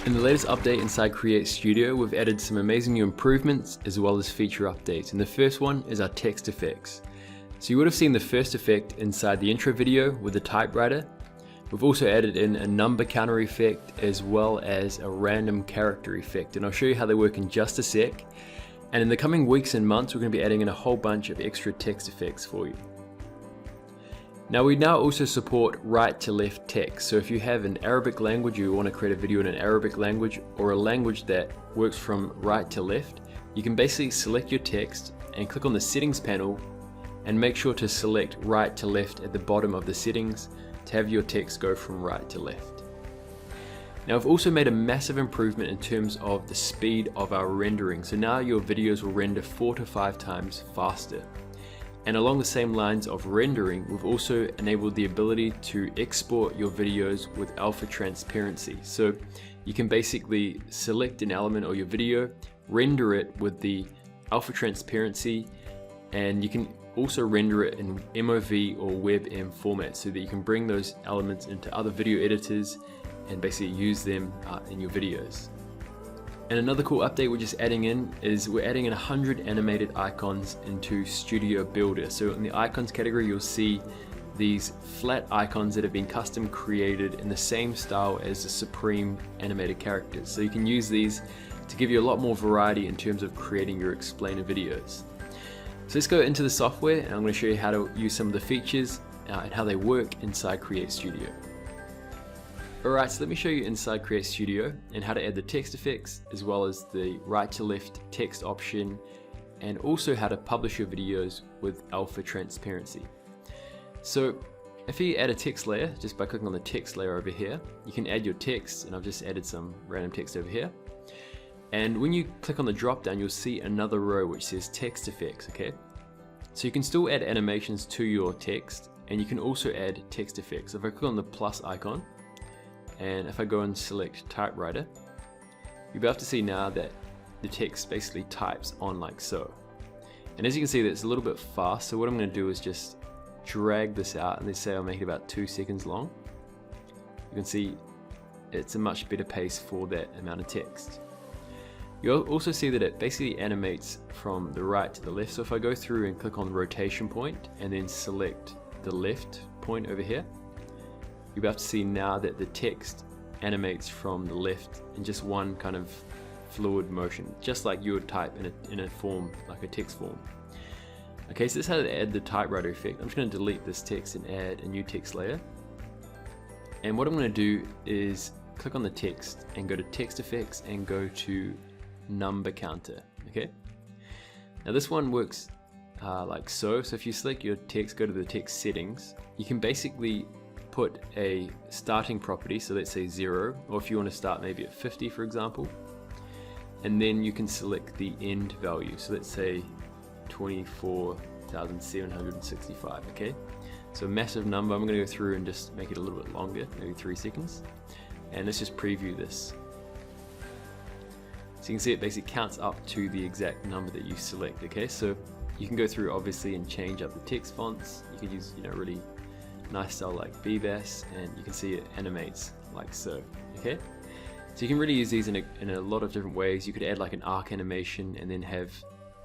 In the latest update inside CreateStudio, we've added some amazing new improvements as well as feature updates. And the first one is our text effects. So you would have seen the first effect inside the intro video with the typewriter. We've also added in a number counter effect as well as a random character effect. And I'll show you how they work in just a sec. And in the coming weeks and months, we're going to be adding in a whole bunch of extra text effects for you. Now we now also support right to left text. So if you have an Arabic language, you want to create a video in an Arabic language or a language that works from right to left, you can basically select your text and click on the settings panel and make sure to select right to left at the bottom of the settings to have your text go from right to left. Now I've also made a massive improvement in terms of the speed of our rendering. So now your videos will render 4 to 5 times faster. And along the same lines of rendering, we've also enabled the ability to export your videos with alpha transparency. So you can basically select an element or your video, render it with the alpha transparency, and you can also render it in MOV or WebM format so that you can bring those elements into other video editors and basically use them in your videos. And another cool update we're just adding in is we're adding in 100 animated icons into Studio Builder. So in the icons category, you'll see these flat icons that have been custom created in the same style as the Supreme animated characters. So you can use these to give you a lot more variety in terms of creating your explainer videos. So let's go into the software and I'm going to show you how to use some of the features and how they work inside CreateStudio. Alright, so let me show you inside CreateStudio and how to add the text effects as well as the right to left text option, and also how to publish your videos with alpha transparency. So if you add a text layer just by clicking on the text layer over here, you can add your text, and I've just added some random text over here. And when you click on the drop down, you'll see another row which says text effects, okay? So you can still add animations to your text, and you can also add text effects. So if I click on the plus icon, and if I go and select typewriter, you'll be able to see now that the text basically types on like so. And as you can see, that's a little bit fast. So what I'm going to do is just drag this out, and let's say I'll make it about 2 seconds long. You can see it's a much better pace for that amount of text. You'll also see that it basically animates from the right to the left. So if I go through and click on the rotation point and then select the left point over here, you'll be able to see now that the text animates from the left in just one kind of fluid motion, just like you would type in a form, like a text form. Okay, so this is how to add the typewriter effect. I'm just going to delete this text and add a new text layer. And what I'm going to do is click on the text and go to text effects and go to number counter. Okay, now this one works like so. So if you select your text, go to the text settings, you can basically put a starting property, so let's say 0, or if you want to start maybe at 50 for example, and then you can select the end value, so let's say 24,765. okay, so a massive number. I'm going to go through and just make it a little bit longer, maybe 3 seconds, and let's just preview this. So you can see it basically counts up to the exact number that you select. Okay, so you can go through obviously and change up the text fonts. You could use, really nice style like BBAS, and you can see it animates like so. Okay, so you can really use these in a lot of different ways. You could add like an arc animation and then have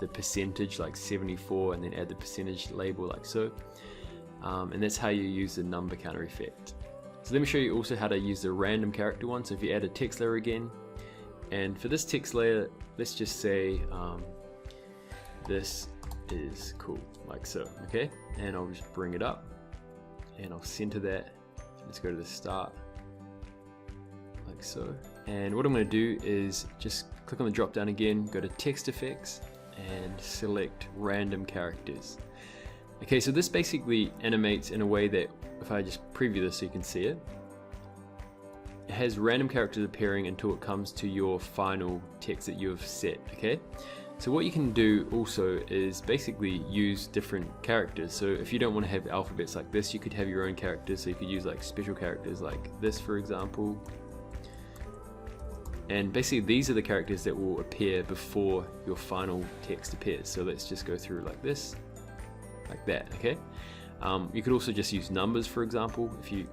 the percentage like 74 and then add the percentage label like so, and that's how you use the number counter effect. So let me show you also how to use the random character one. So if you add a text layer again, and for this text layer, let's just say this is cool like so. Okay, and I'll just bring it up and I'll center that. Let's go to the start like so, and what I'm going to do is just click on the drop down again, go to text effects and select random characters. Okay, so this basically animates in a way that if I just preview this so you can see it, it has random characters appearing until it comes to your final text that you have set. Okay, so what you can do also is basically use different characters. So if you don't want to have alphabets like this, you could have your own characters. So you could use like special characters like this for example, and basically these are the characters that will appear before your final text appears. So let's just go through like this, like that. Okay, you could also just use numbers for example if you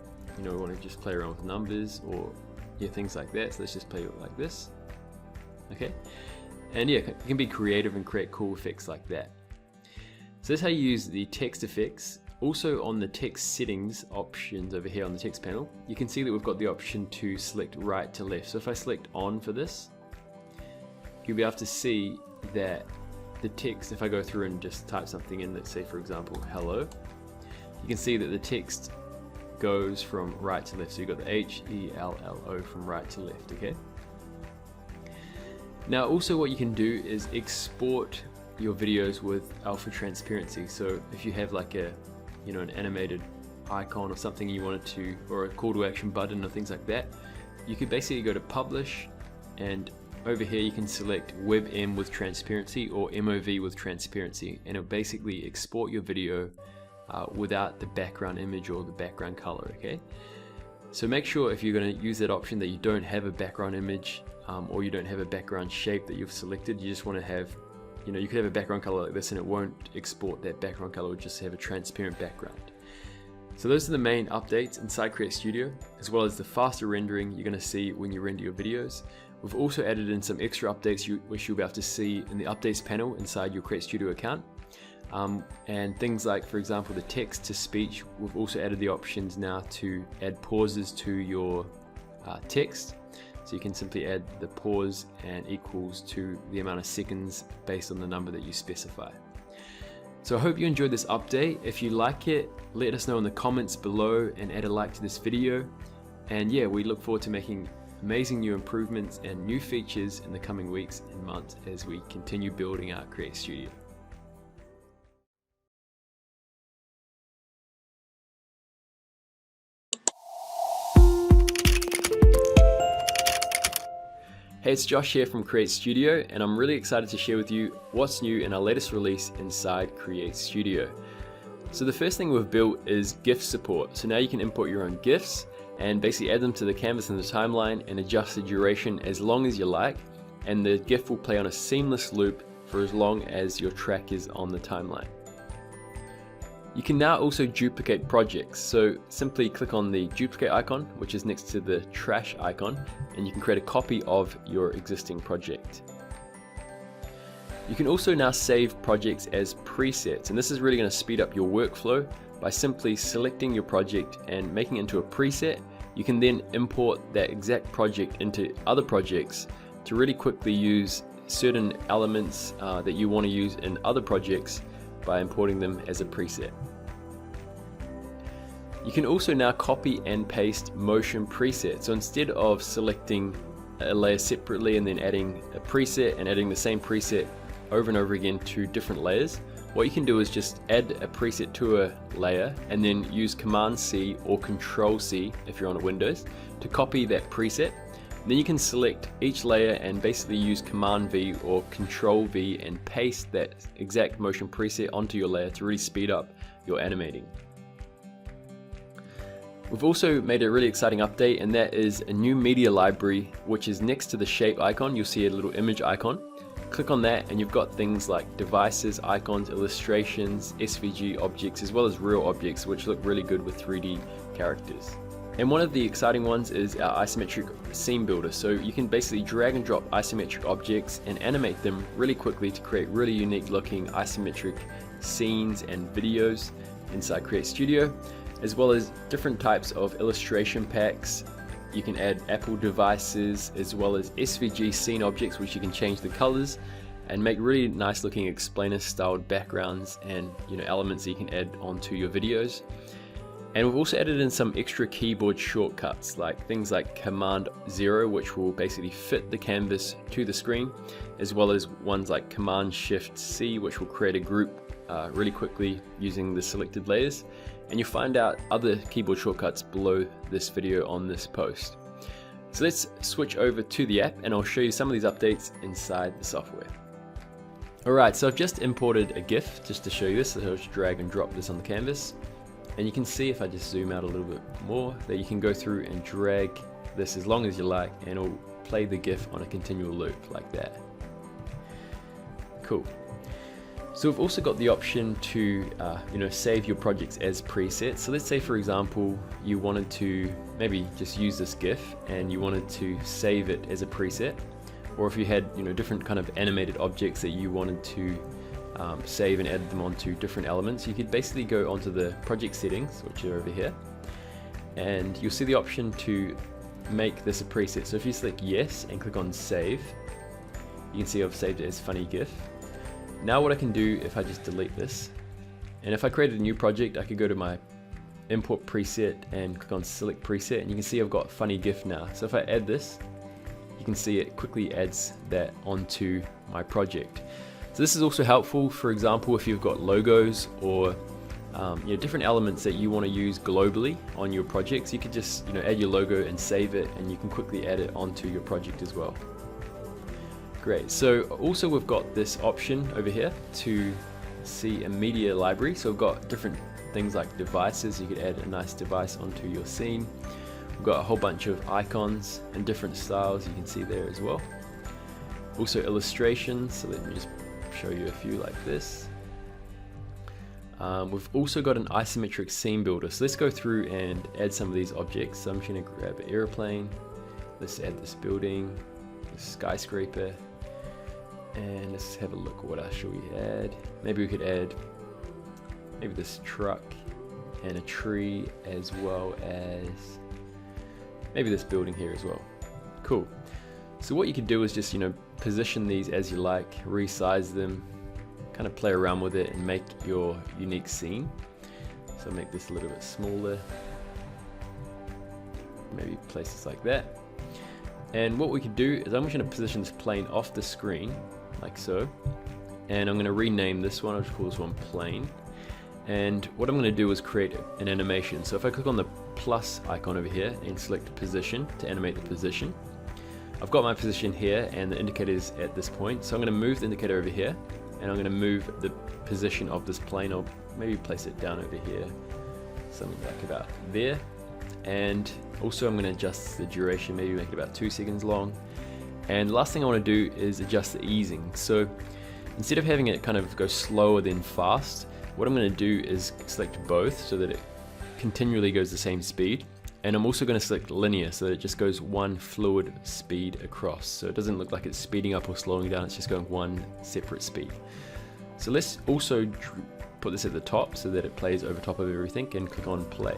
want to just play around with numbers, or things like that. So let's just play it like this. Okay, and yeah, you can be creative and create cool effects like that. So that's how you use the text effects. Also on the text settings options over here on the text panel, you can see that we've got the option to select right to left. So if I select on for this, you'll be able to see that the text, if I go through and just type something in, let's say for example, hello, you can see that the text goes from right to left. So you've got the H-E-L-L-O from right to left, okay? Now also what you can do is export your videos with alpha transparency. So if you have like a, an animated icon or something you wanted to, or a call to action button or things like that, you could basically go to publish, and over here you can select WebM with transparency or MOV with transparency, and it'll basically export your video without the background image or the background color, okay? So make sure if you're going to use that option that you don't have a background image or you don't have a background shape that you've selected. You just want to have, you could have a background color like this and it won't export that background color, it will just have a transparent background. So those are the main updates inside CreateStudio, as well as the faster rendering you're going to see when you render your videos. We've also added in some extra updates which you'll be able to see in the updates panel inside your CreateStudio account. And things like, for example, the text to speech, we've also added the options now to add pauses to your text. So you can simply add the pause and equals to the amount of seconds based on the number that you specify. So I hope you enjoyed this update. If you like it, let us know in the comments below and add a like to this video. And yeah, we look forward to making amazing new improvements and new features in the coming weeks and months as we continue building our CreateStudio. Hey, it's Josh here from CreateStudio, and I'm really excited to share with you what's new in our latest release inside CreateStudio. So the first thing we've built is GIF support. So now you can import your own GIFs and basically add them to the canvas and the timeline and adjust the duration as long as you like, and the GIF will play on a seamless loop for as long as your track is on the timeline. You can now also duplicate projects, so simply click on the duplicate icon, which is next to the trash icon, and you can create a copy of your existing project. You can also now save projects as presets, and this is really going to speed up your workflow by simply selecting your project and making it into a preset. You can then import that exact project into other projects to really quickly use certain elements that you want to use in other projects by importing them as a preset. You can also now copy and paste motion presets. So instead of selecting a layer separately and then adding a preset and adding the same preset over and over again to different layers, what you can do is just add a preset to a layer and then use Command C or Control C if you're on a Windows to copy that preset. Then you can select each layer and basically use Command V or Control V and paste that exact motion preset onto your layer to really speed up your animating. We've also made a really exciting update, and that is a new media library which is next to the shape icon. You'll see a little image icon. Click on that and you've got things like devices, icons, illustrations, SVG objects, as well as real objects which look really good with 3D characters. And one of the exciting ones is our isometric scene builder. So you can basically drag and drop isometric objects and animate them really quickly to create really unique looking isometric scenes and videos inside CreateStudio, as well as different types of illustration packs. You can add Apple devices as well as SVG scene objects which you can change the colors and make really nice looking explainer styled backgrounds and elements that you can add onto your videos. And we've also added in some extra keyboard shortcuts, like things like Command 0, which will basically fit the canvas to the screen, as well as ones like Command Shift C, which will create a group really quickly using the selected layers. And you'll find out other keyboard shortcuts below this video on this post. So let's switch over to the app and I'll show you some of these updates inside the software. Alright, so I've just imported a GIF just to show you this, so I'll just drag and drop this on the canvas. And you can see, if I just zoom out a little bit more, that you can go through and drag this as long as you like and it'll play the GIF on a continual loop like that. Cool. So we've also got the option to save your projects as presets. So let's say, for example, you wanted to maybe just use this GIF and you wanted to save it as a preset, or if you had different kind of animated objects that you wanted to save and add them onto different elements, you could basically go onto the project settings, which are over here, and you'll see the option to make this a preset. So if you select yes and click on save, you can see I've saved it as funny GIF. Now what I can do, if I just delete this, and if I created a new project, I could go to my import preset and click on select preset, and you can see I've got funny GIF now. So if I add this, you can see it quickly adds that onto my project. So this is also helpful, for example, if you've got logos or different elements that you want to use globally on your projects. You could just add your logo and save it, and you can quickly add it onto your project as well. Great. So also we've got this option over here to see a media library. So we've got different things like devices. You could add a nice device onto your scene. We've got a whole bunch of icons and different styles you can see there as well. Also illustrations. So let me just show you a few like this. We've also got an isometric scene builder. So let's go through and add some of these objects. So I'm just going to grab an airplane. Let's add this building, this skyscraper. And let's have a look at what else should we add. Maybe we could add this truck and a tree, as well as maybe this building here as well. Cool. So what you could do is just position these as you like, resize them, kind of play around with it and make your unique scene. So make this a little bit smaller, maybe places like that. And what we could do is I'm just going to position this plane off the screen like so, and I'm going to rename this one. I'll just call this one plane. And what I'm going to do is create an animation. So if I click on the plus icon over here and select position to animate the position, I've got my position here and the indicator is at this point. So I'm going to move the indicator over here, and I'm going to move the position of this plane. I'll maybe place it down over here, something like about there. And also I'm going to adjust the duration, maybe make it about 2 seconds long. And the last thing I want to do is adjust the easing. So instead of having it kind of go slower than fast, what I'm going to do is select both so that it continually goes the same speed. And I'm also going to select linear so that it just goes one fluid speed across. So it doesn't look like it's speeding up or slowing down, it's just going one separate speed. So let's also put this at the top so that it plays over top of everything, and click on play.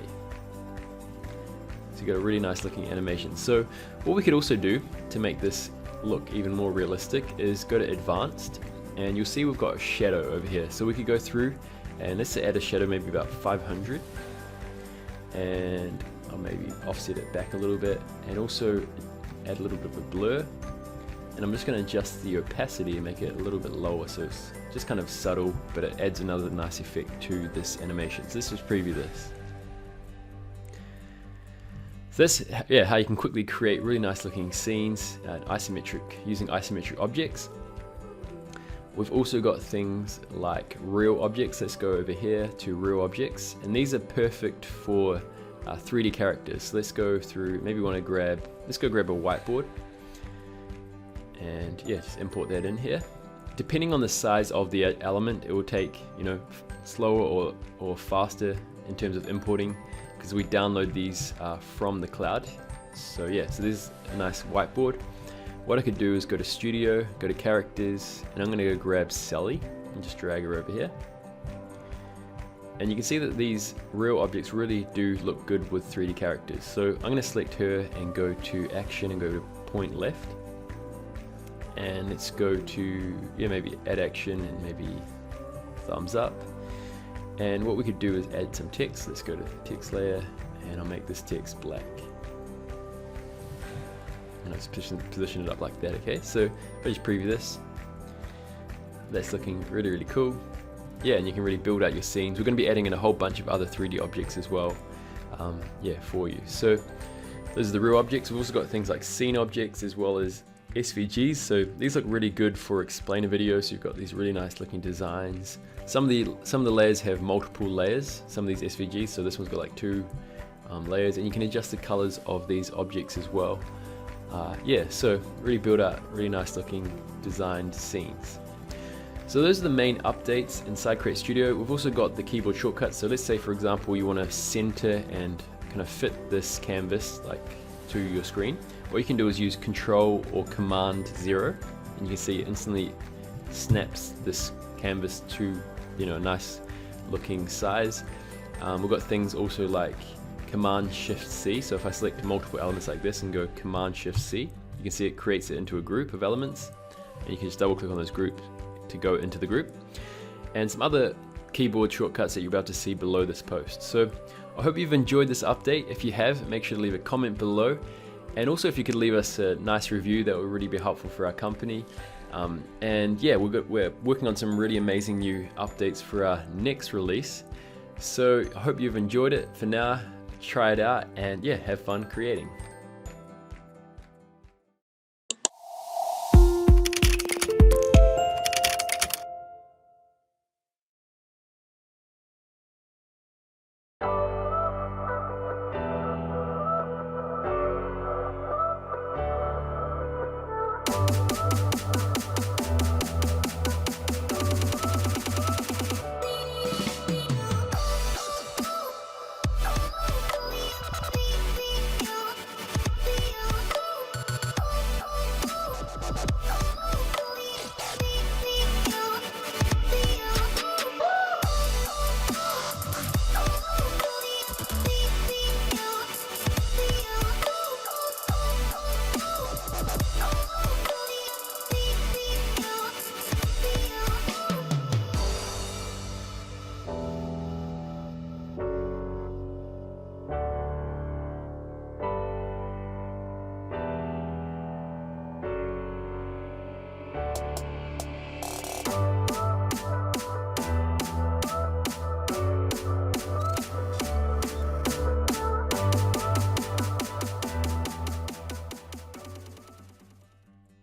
So you've got a really nice looking animation. So what we could also do to make this look even more realistic is go to advanced, and you'll see we've got a shadow over here. So we could go through and let's add a shadow maybe about 500, and I'll maybe offset it back a little bit, and also add a little bit of a blur. And I'm just going to adjust the opacity and make it a little bit lower, so it's just kind of subtle, but it adds another nice effect to this animation. So let's just preview this. So that's how you can quickly create really nice looking scenes using isometric objects. We've also got things like real objects. Let's go over here to real objects, and these are perfect for 3D characters. So let's go through, maybe want to grab a whiteboard, and just import that in here. Depending on the size of the element, it will take slower or faster in terms of importing, because we download these from the cloud. So so this is a nice whiteboard. What I could do is go to Studio, go to Characters, and I'm going to go grab Sally and just drag her over here. And you can see that these real objects really do look good with 3D characters. So I'm going to select her and go to Action and go to Point Left. And let's go to maybe Add Action and maybe Thumbs Up. And what we could do is add some text. Let's go to Text Layer, and I'll make this text black. And I'll just position it up like that. Okay, so if I just preview this, that's looking really, really cool. And you can really build out your scenes. We're going to be adding in a whole bunch of other 3D objects as well, for you. So those are the real objects. We've also got things like scene objects as well as SVGs. So these look really good for explainer videos. So you've got these really nice looking designs. Some of the layers have multiple layers, some of these SVGs. So this one's got like 2 layers, and you can adjust the colors of these objects as well. So really build out really nice looking designed scenes. So those are the main updates inside CreateStudio. We've also got the keyboard shortcuts. So let's say, for example, you want to center and kind of fit this canvas like to your screen. What you can do is use Control or Command 0, and you can see it instantly snaps this canvas to, you know, a nice looking size. We've got things also like Command Shift C. So if I select multiple elements like this and go Command Shift C, you can see it creates it into a group of elements, and you can just double click on those groups to go into the group. And some other keyboard shortcuts that you'll be able to see below this post. So I hope you've enjoyed this update. If you have, make sure to leave a comment below. And also if you could leave us a nice review, that would really be helpful for our company. And yeah, we're working on some really amazing new updates for our next release. So I hope you've enjoyed it. For now, try it out and yeah, have fun creating.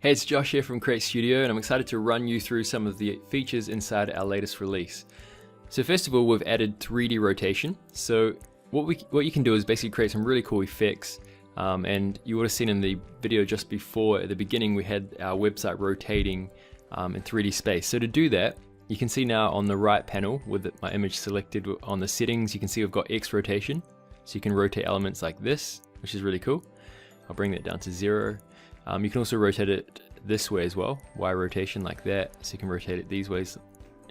Hey, it's Josh here from CreateStudio, and I'm excited to run you through some of the features inside our latest release. So first of all, we've added 3D rotation. So what you can do is basically create some really cool effects. And you would have seen in the video just before, at the beginning, we had our website rotating in 3D space. So to do that, you can see now on the right panel with my image selected on the settings, you can see we've got X rotation. So you can rotate elements like this, which is really cool. I'll bring that down to 0. You can also rotate it this way as well, Y rotation like that. So you can rotate it these ways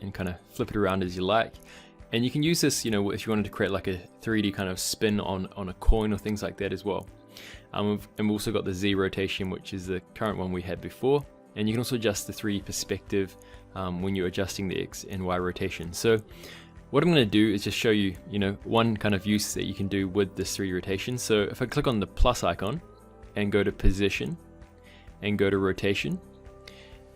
and kind of flip it around as you like. And you can use this, you know, if you wanted to create like a 3D kind of spin on a coin or things like that as well. And we've also got the Z rotation, which is the current one we had before. And you can also adjust the 3D perspective when you're adjusting the X and Y rotation. So what I'm going to do is just show you, you know, one kind of use that you can do with this 3D rotation. So if I click on the plus icon and go to position, and go to rotation,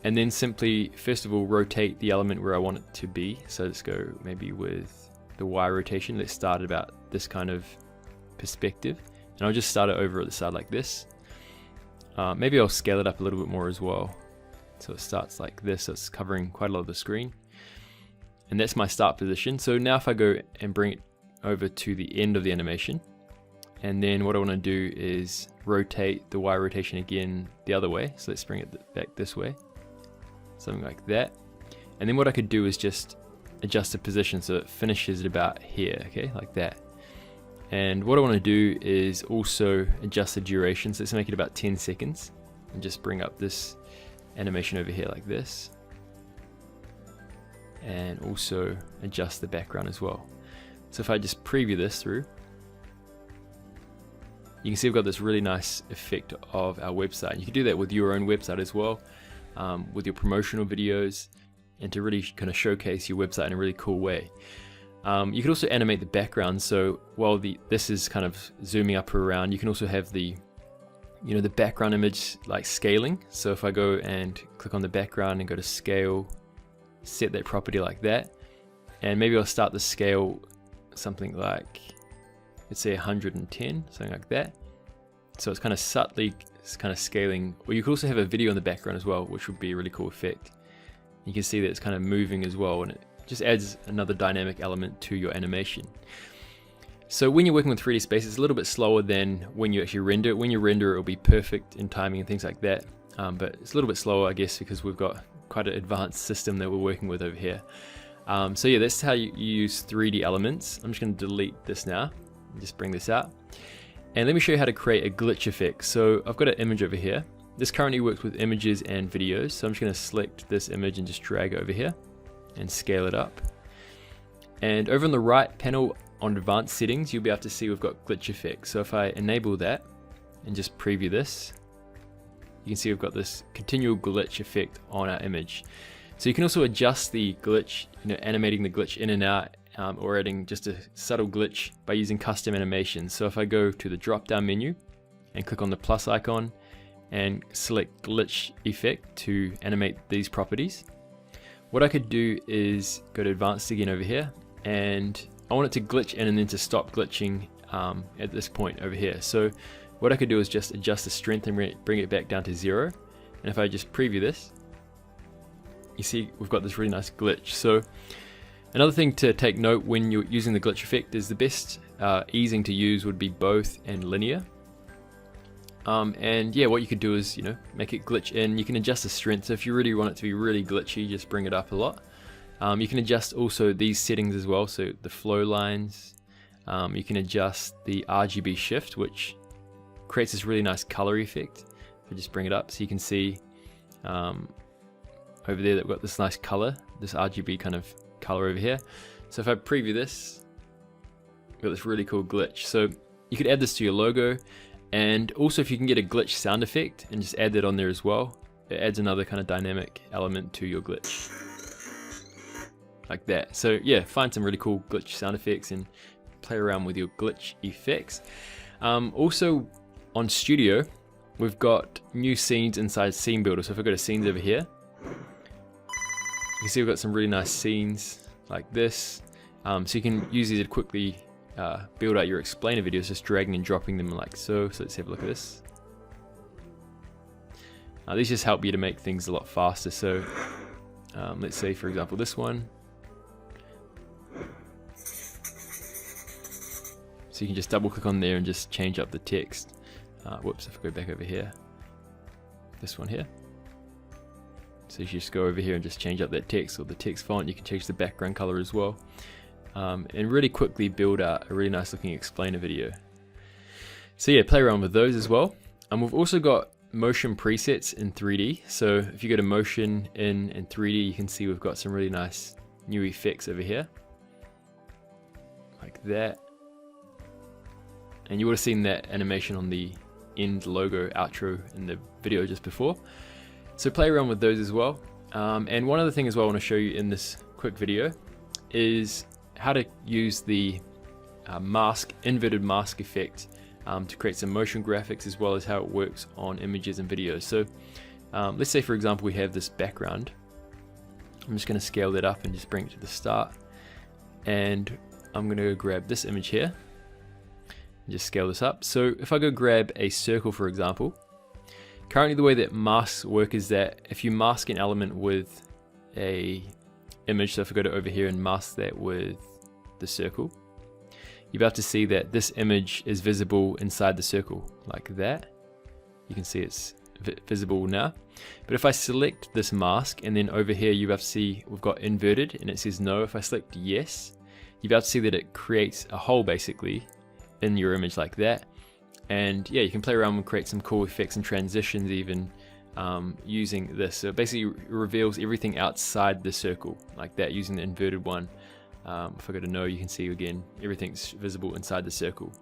and then simply first of all rotate the element where I want it to be. So let's go maybe with the Y rotation. Let's start about this kind of perspective, and I'll just start it over at the side like this. Maybe I'll scale it up a little bit more as well, so it starts like this, so it's covering quite a lot of the screen, and that's my start position. So now if I go and bring it over to the end of the animation, and then what I want to do is rotate the Y rotation again the other way. So let's bring it back this way, something like that. And then what I could do is just adjust the position so it finishes at about here, okay, like that. And what I want to do is also adjust the duration. So let's make it about 10 seconds and just bring up this animation over here like this. And also adjust the background as well. So if I just preview this through, you can see we've got this really nice effect of our website. You can do that with your own website as well, with your promotional videos, and to really kind of showcase your website in a really cool way. You can also animate the background. So while this is kind of zooming up or around, you can also have the, you know, the background image like scaling. So if I go and click on the background and go to scale, set that property like that, and maybe I'll start the scale something like, let's say 110, something like that. So it's kind of subtly kind of scaling. Or you could also have a video in the background as well, which would be a really cool effect. You can see that it's kind of moving as well, and it just adds another dynamic element to your animation. So when you're working with 3D space, it's a little bit slower than when you actually render it. When you render it, it'll be perfect in timing and things like that. But it's a little bit slower, I guess, because we've got quite an advanced system that we're working with over here. So yeah, that's how you use 3D elements. I'm just going to delete this now and just bring this out. And let me show you how to create a glitch effect. So I've got an image over here. This currently works with images and videos. So I'm just going to select this image and just drag it over here and scale it up. And over on the right panel on advanced settings, you'll be able to see we've got glitch effects. So if I enable that and just preview this, you can see we've got this continual glitch effect on our image. So you can also adjust the glitch, animating the glitch in and out, or adding just a subtle glitch by using custom animations. So if I go to the drop down menu and click on the plus icon and select glitch effect to animate these properties, what I could do is go to advanced again over here, and I want it to glitch in and then to stop glitching at this point over here. So what I could do is just adjust the strength and bring it back down to 0. And if I just preview this, you see we've got this really nice glitch. So another thing to take note when you're using the glitch effect is the best easing to use would be both and linear. And yeah, what you could do is make it glitch in. You can adjust the strength. So if you really want it to be really glitchy, just bring it up a lot. You can adjust also these settings as well. So the flow lines. You can adjust the RGB shift, which creates this really nice color effect. If I just bring it up, so you can see over there that we've got this nice color, this RGB kind of color over here. So if I preview this, we've got this really cool glitch. So you could add this to your logo, and also if you can get a glitch sound effect and just add that on there as well, it adds another kind of dynamic element to your glitch, like that. So yeah, find some really cool glitch sound effects and play around with your glitch effects. Also on Studio, we've got new scenes inside Scene Builder. So if I go to scenes over here, you can see we've got some really nice scenes like this. So you can use these to quickly build out your explainer videos, just dragging and dropping them like so. So let's have a look at this. These just help you to make things a lot faster. So let's say, for example, this one. So you can just double click on there and just change up the text. Whoops, if I go back over here, this one here. So you just go over here and just change up that text or the text font. You can change the background color as well. And really quickly build out a really nice looking explainer video. So yeah, play around with those as well. And we've also got motion presets in 3D. So if you go to motion in 3D, you can see we've got some really nice new effects over here. Like that. And you would have seen that animation on the end logo outro in the video just before. So play around with those as well. And one other thing as well I want to show you in this quick video is how to use the inverted mask effect to create some motion graphics, as well as how it works on images and videos. So let's say, for example, we have this background. I'm just going to scale that up and just bring it to the start. And I'm going to grab this image here and just scale this up. So if I go grab a circle, for example, currently the way that masks work is that if you mask an element with a image, so if I go to over here and mask that with the circle, you're about to see that this image is visible inside the circle like that. You can see it's visible now. But if I select this mask and then over here you're about to see we've got inverted and it says no. If I select yes, you're about to see that it creates a hole basically in your image like that. And yeah, you can play around and create some cool effects and transitions even using this. So it basically reveals everything outside the circle like that using the inverted one. If I go to no, you can see again everything's visible inside the circle.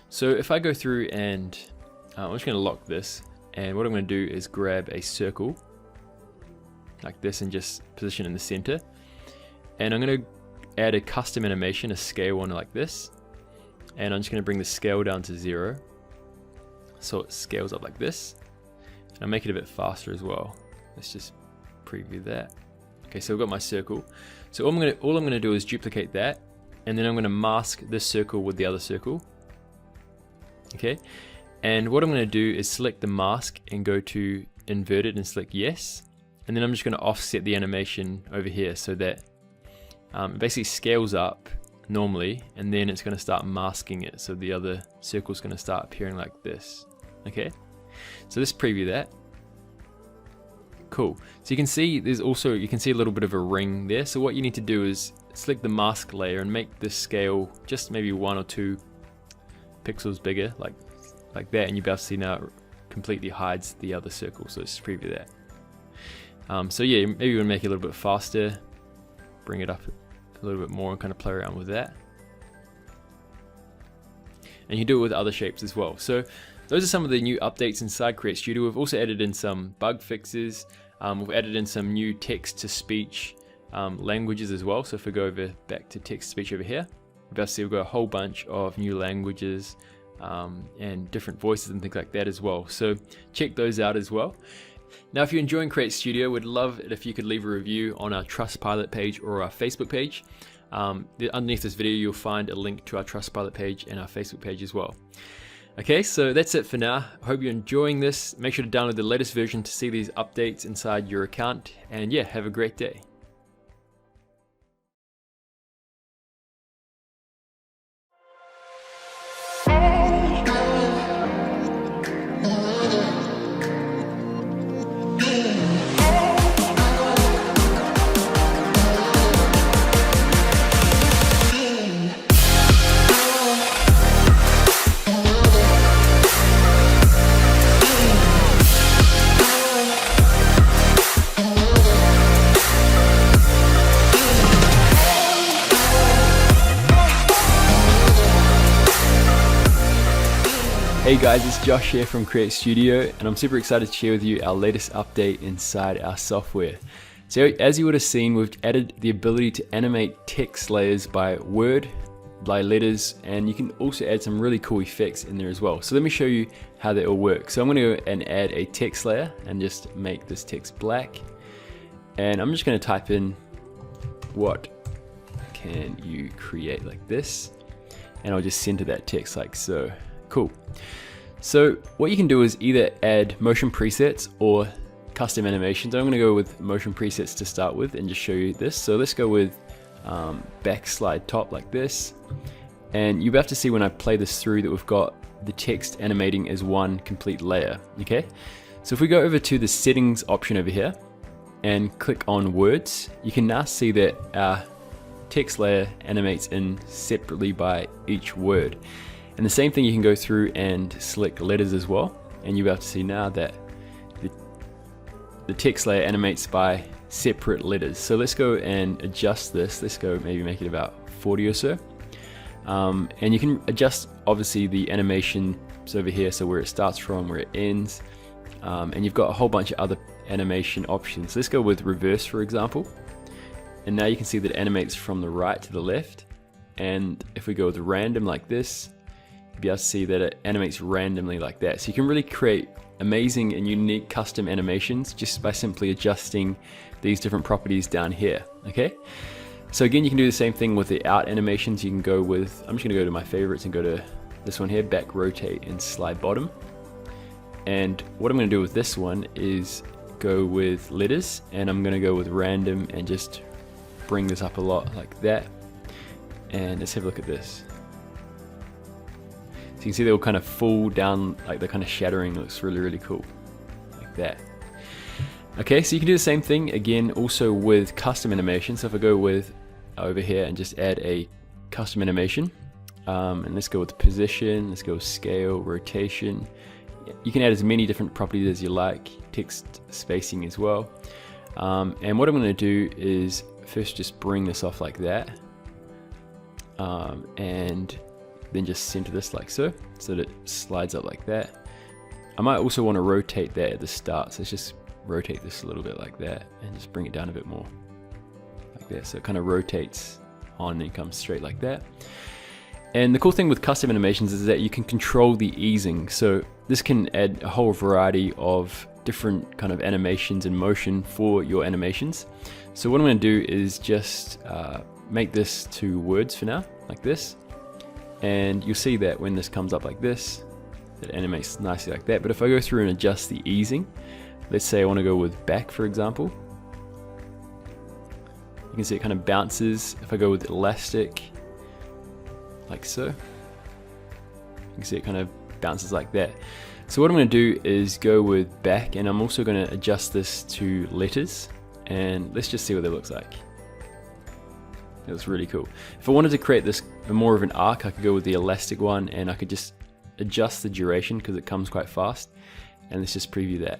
So if I go through and I'm just going to lock this, and what I'm going to do is grab a circle like this and just position in the center, and I'm going to add a custom animation, a scale one like this, and I'm just going to bring the scale down to 0 so it scales up like this, and I'll make it a bit faster as well. Let's just preview that. Okay, so I've got my circle. So all I'm gonna do is duplicate that, and then I'm gonna mask this circle with the other circle. Okay, and what I'm gonna do is select the mask and go to inverted and select yes, and then I'm just gonna offset the animation over here so that it basically scales up normally, and then it's gonna start masking it, so the other circle's gonna start appearing like this. Okay, so let's preview that. Cool. So you can see you can see a little bit of a ring there. So what you need to do is select the mask layer and make this scale just maybe 1 or 2 pixels bigger, like that, and you'll be able to see now it completely hides the other circle. So let's preview that. So yeah, maybe you want to make it a little bit faster, bring it up a little bit more and kind of play around with that. And you can do it with other shapes as well. So those are some of the new updates inside CreateStudio. We've also added in some bug fixes. We've added in some new text-to-speech languages as well. So if we go back to text-to-speech over here, we'll see we've got a whole bunch of new languages and different voices and things like that as well. So check those out as well. Now, if you're enjoying CreateStudio, we'd love it if you could leave a review on our Trustpilot page or our Facebook page. Underneath this video, you'll find a link to our Trustpilot page and our Facebook page as well. Okay, so that's it for now. I hope you're enjoying this. Make sure to download the latest version to see these updates inside your account. And yeah, have a great day. Hey guys, it's Josh here from CreateStudio, and I'm super excited to share with you our latest update inside our software. So as you would have seen, we've added the ability to animate text layers by word, by letters, and you can also add some really cool effects in there as well. So let me show you how that all works. So I'm going to go and add a text layer and just make this text black. And I'm just going to type in, what can you create, like this, and I'll just center that text like so. Cool. So what you can do is either add motion presets or custom animations. I'm going to go with motion presets to start with and just show you this. So let's go with backslide top like this. And you'll have to see when I play this through that we've got the text animating as one complete layer. Okay. So if we go over to the settings option over here and click on words, you can now see that our text layer animates in separately by each word. And the same thing, you can go through and select letters as well, and you'll be able to see now that the text layer animates by separate letters. So let's go and adjust this. Let's go maybe make it about 40 or so. And you can adjust obviously the animations over here, so where it starts from, where it ends, and you've got a whole bunch of other animation options. Let's go with reverse, for example. And now you can see that it animates from the right to the left. And if we go with random like this, be able to see that it animates randomly like that. So you can really create amazing and unique custom animations just by simply adjusting these different properties down here. Okay, so again, you can do the same thing with the out animations. You can go with, I'm just going to go to my favorites and go to this one here, back rotate and slide bottom. And what I'm going to do with this one is go with letters, and I'm going to go with random and just bring this up a lot like that. And let's have a look at this. So you can see they all kind of fall down, like they're kind of shattering. Looks really, really cool, like that. Okay, so you can do the same thing again also with custom animation. So if I go with over here and just add a custom animation, and let's go with position, let's go with scale, rotation. You can add as many different properties as you like, text spacing as well. And what I'm going to do is first just bring this off like that, and then just center this like so that it slides up like that. I might also want to rotate that at the start, so let's just rotate this a little bit like that and just bring it down a bit more like that, so it kind of rotates on and comes straight like that. And the cool thing with custom animations is that you can control the easing, so this can add a whole variety of different kind of animations and motion for your animations. So what I'm going to do is just make this to words for now, like this. And you'll see that when this comes up like this, it animates nicely like that. But if I go through and adjust the easing, let's say I want to go with back, for example, you can see it kind of bounces. If I go with elastic, like so, you can see it kind of bounces like that. So what I'm going to do is go with back, and I'm also going to adjust this to letters, and let's just see what that looks like. It looks really cool. If I wanted to create this more of an arc, I could go with the elastic one, and I could just adjust the duration because it comes quite fast. And let's just preview that.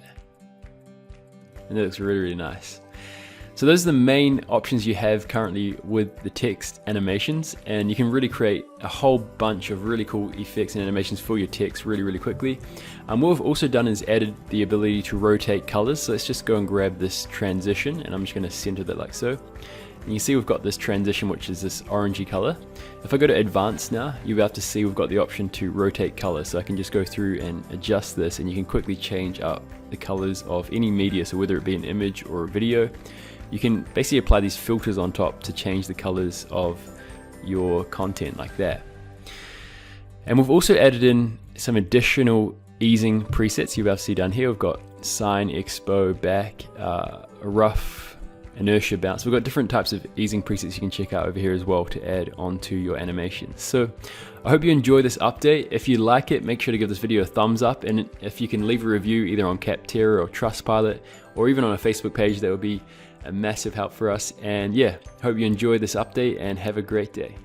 And that looks really, really nice. So those are the main options you have currently with the text animations, and you can really create a whole bunch of really cool effects and animations for your text really, really quickly. What we've also done is added the ability to rotate colors. So let's just go and grab this transition, and I'm just going to center that like so. And you see we've got this transition, which is this orangey color. If I go to advanced now, you'll be able to see we've got the option to rotate color. So I can just go through and adjust this, and you can quickly change up the colors of any media. So whether it be an image or a video, you can basically apply these filters on top to change the colors of your content like that. And we've also added in some additional easing presets you'll be able to see down here. We've got sine, expo, back, a rough, inertia, bounce. We've got different types of easing presets you can check out over here as well to add onto your animation. So I hope you enjoy this update. If you like it, make sure to give this video a thumbs up, and if you can leave a review either on Capterra or Trustpilot or even on a Facebook page, that would be a massive help for us. And yeah, hope you enjoy this update and have a great day.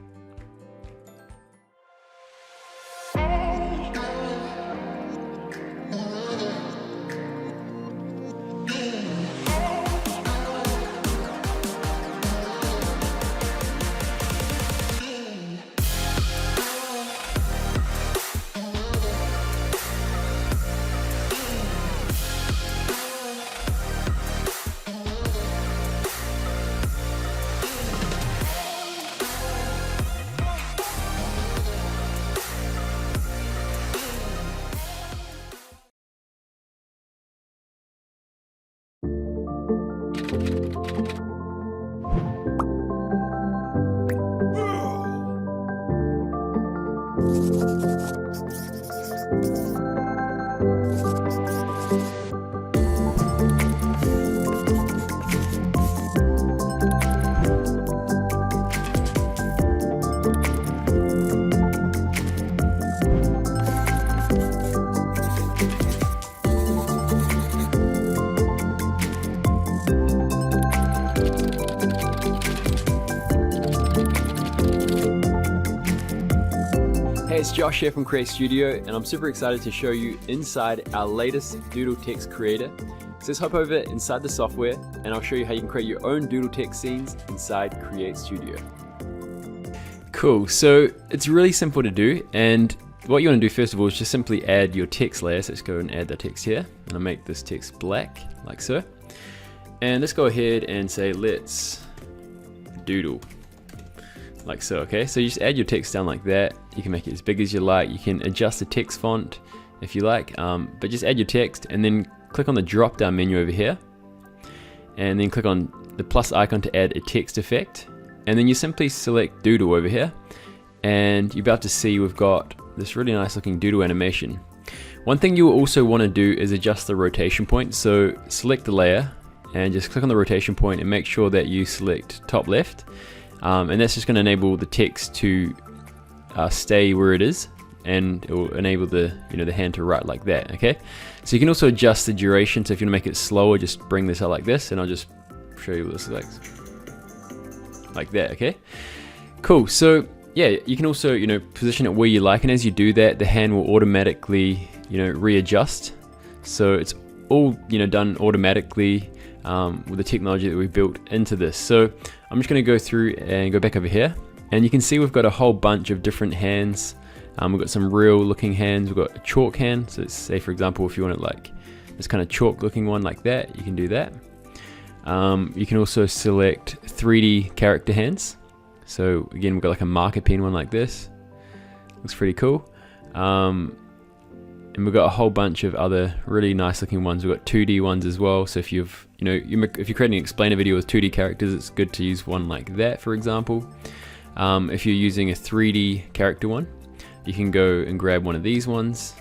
Hey, it's Josh here from CreateStudio, and I'm super excited to show you inside our latest Doodle text creator. So let's hop over inside the software, and I'll show you how you can create your own Doodle text scenes inside CreateStudio. Cool, so it's really simple to do, and what you want to do first of all is just simply add your text layer. So let's go and add the text here, and I'll make this text black, like so. And let's go ahead and say, let's doodle. Like so, okay? So you just add your text down like that. You can make it as big as you like. You can adjust the text font if you like, but just add your text and then click on the drop down menu over here, and then click on the plus icon to add a text effect, and then you simply select doodle over here, and you're about to see we've got this really nice looking doodle animation. One thing you will also want to do is adjust the rotation point. So select the layer and just click on the rotation point and make sure that you select top left. And that's just going to enable the text to stay where it is, and it will enable the the hand to write like that. Okay, so you can also adjust the duration. So if you want to make it slower, just bring this out like this, and I'll just show you what this looks like that. Okay, cool. So yeah, you can also position it where you like, and as you do that, the hand will automatically readjust. So it's all done automatically with the technology that we built into this. So I'm just going to go through and go back over here, and you can see we've got a whole bunch of different hands. We've got some real looking hands. We've got a chalk hand. So let's say, for example, if you want it like this kind of chalk looking one like that, you can do that. You can also select 3D character hands. So again, we've got like a marker pen one like this. Looks pretty cool. And we've got a whole bunch of other really nice looking ones. We've got 2D ones as well. So if you've, if you're creating an explainer video with 2D characters, it's good to use one like that, for example. If you're using a 3D character one, you can go and grab one of these ones,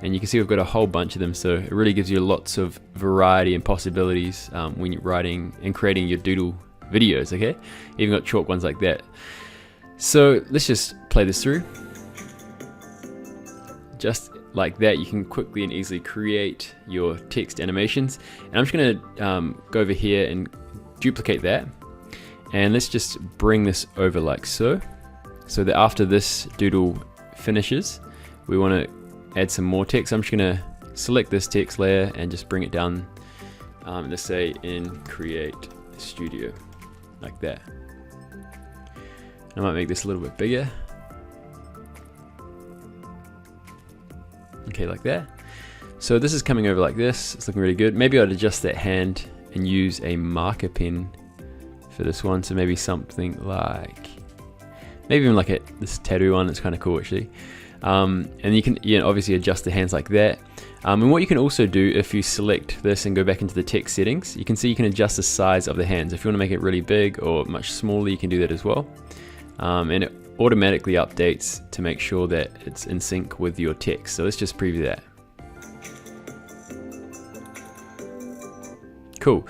and you can see we've got a whole bunch of them. So it really gives you lots of variety and possibilities when you're writing and creating your doodle videos. Okay, even got chalk ones like that. So let's just play this through. Just like that, you can quickly and easily create your text animations. And I'm just going to go over here and duplicate that, and let's just bring this over like so, so that after this doodle finishes, we want to add some more text. I'm just going to select this text layer and just bring it down, let's say in CreateStudio, like that. I might make this a little bit bigger. Okay, like that. So this is coming over like this. It's looking really good. Maybe I'd adjust that hand and use a marker pen for this one. So maybe something like, maybe even like this tattoo one. It's kind of cool actually. And you can obviously adjust the hands like that. And what you can also do, if you select this and go back into the text settings, you can see you can adjust the size of the hands. If you want to make it really big or much smaller, you can do that as well. And it automatically updates to make sure that it's in sync with your text. So let's just preview that. Cool.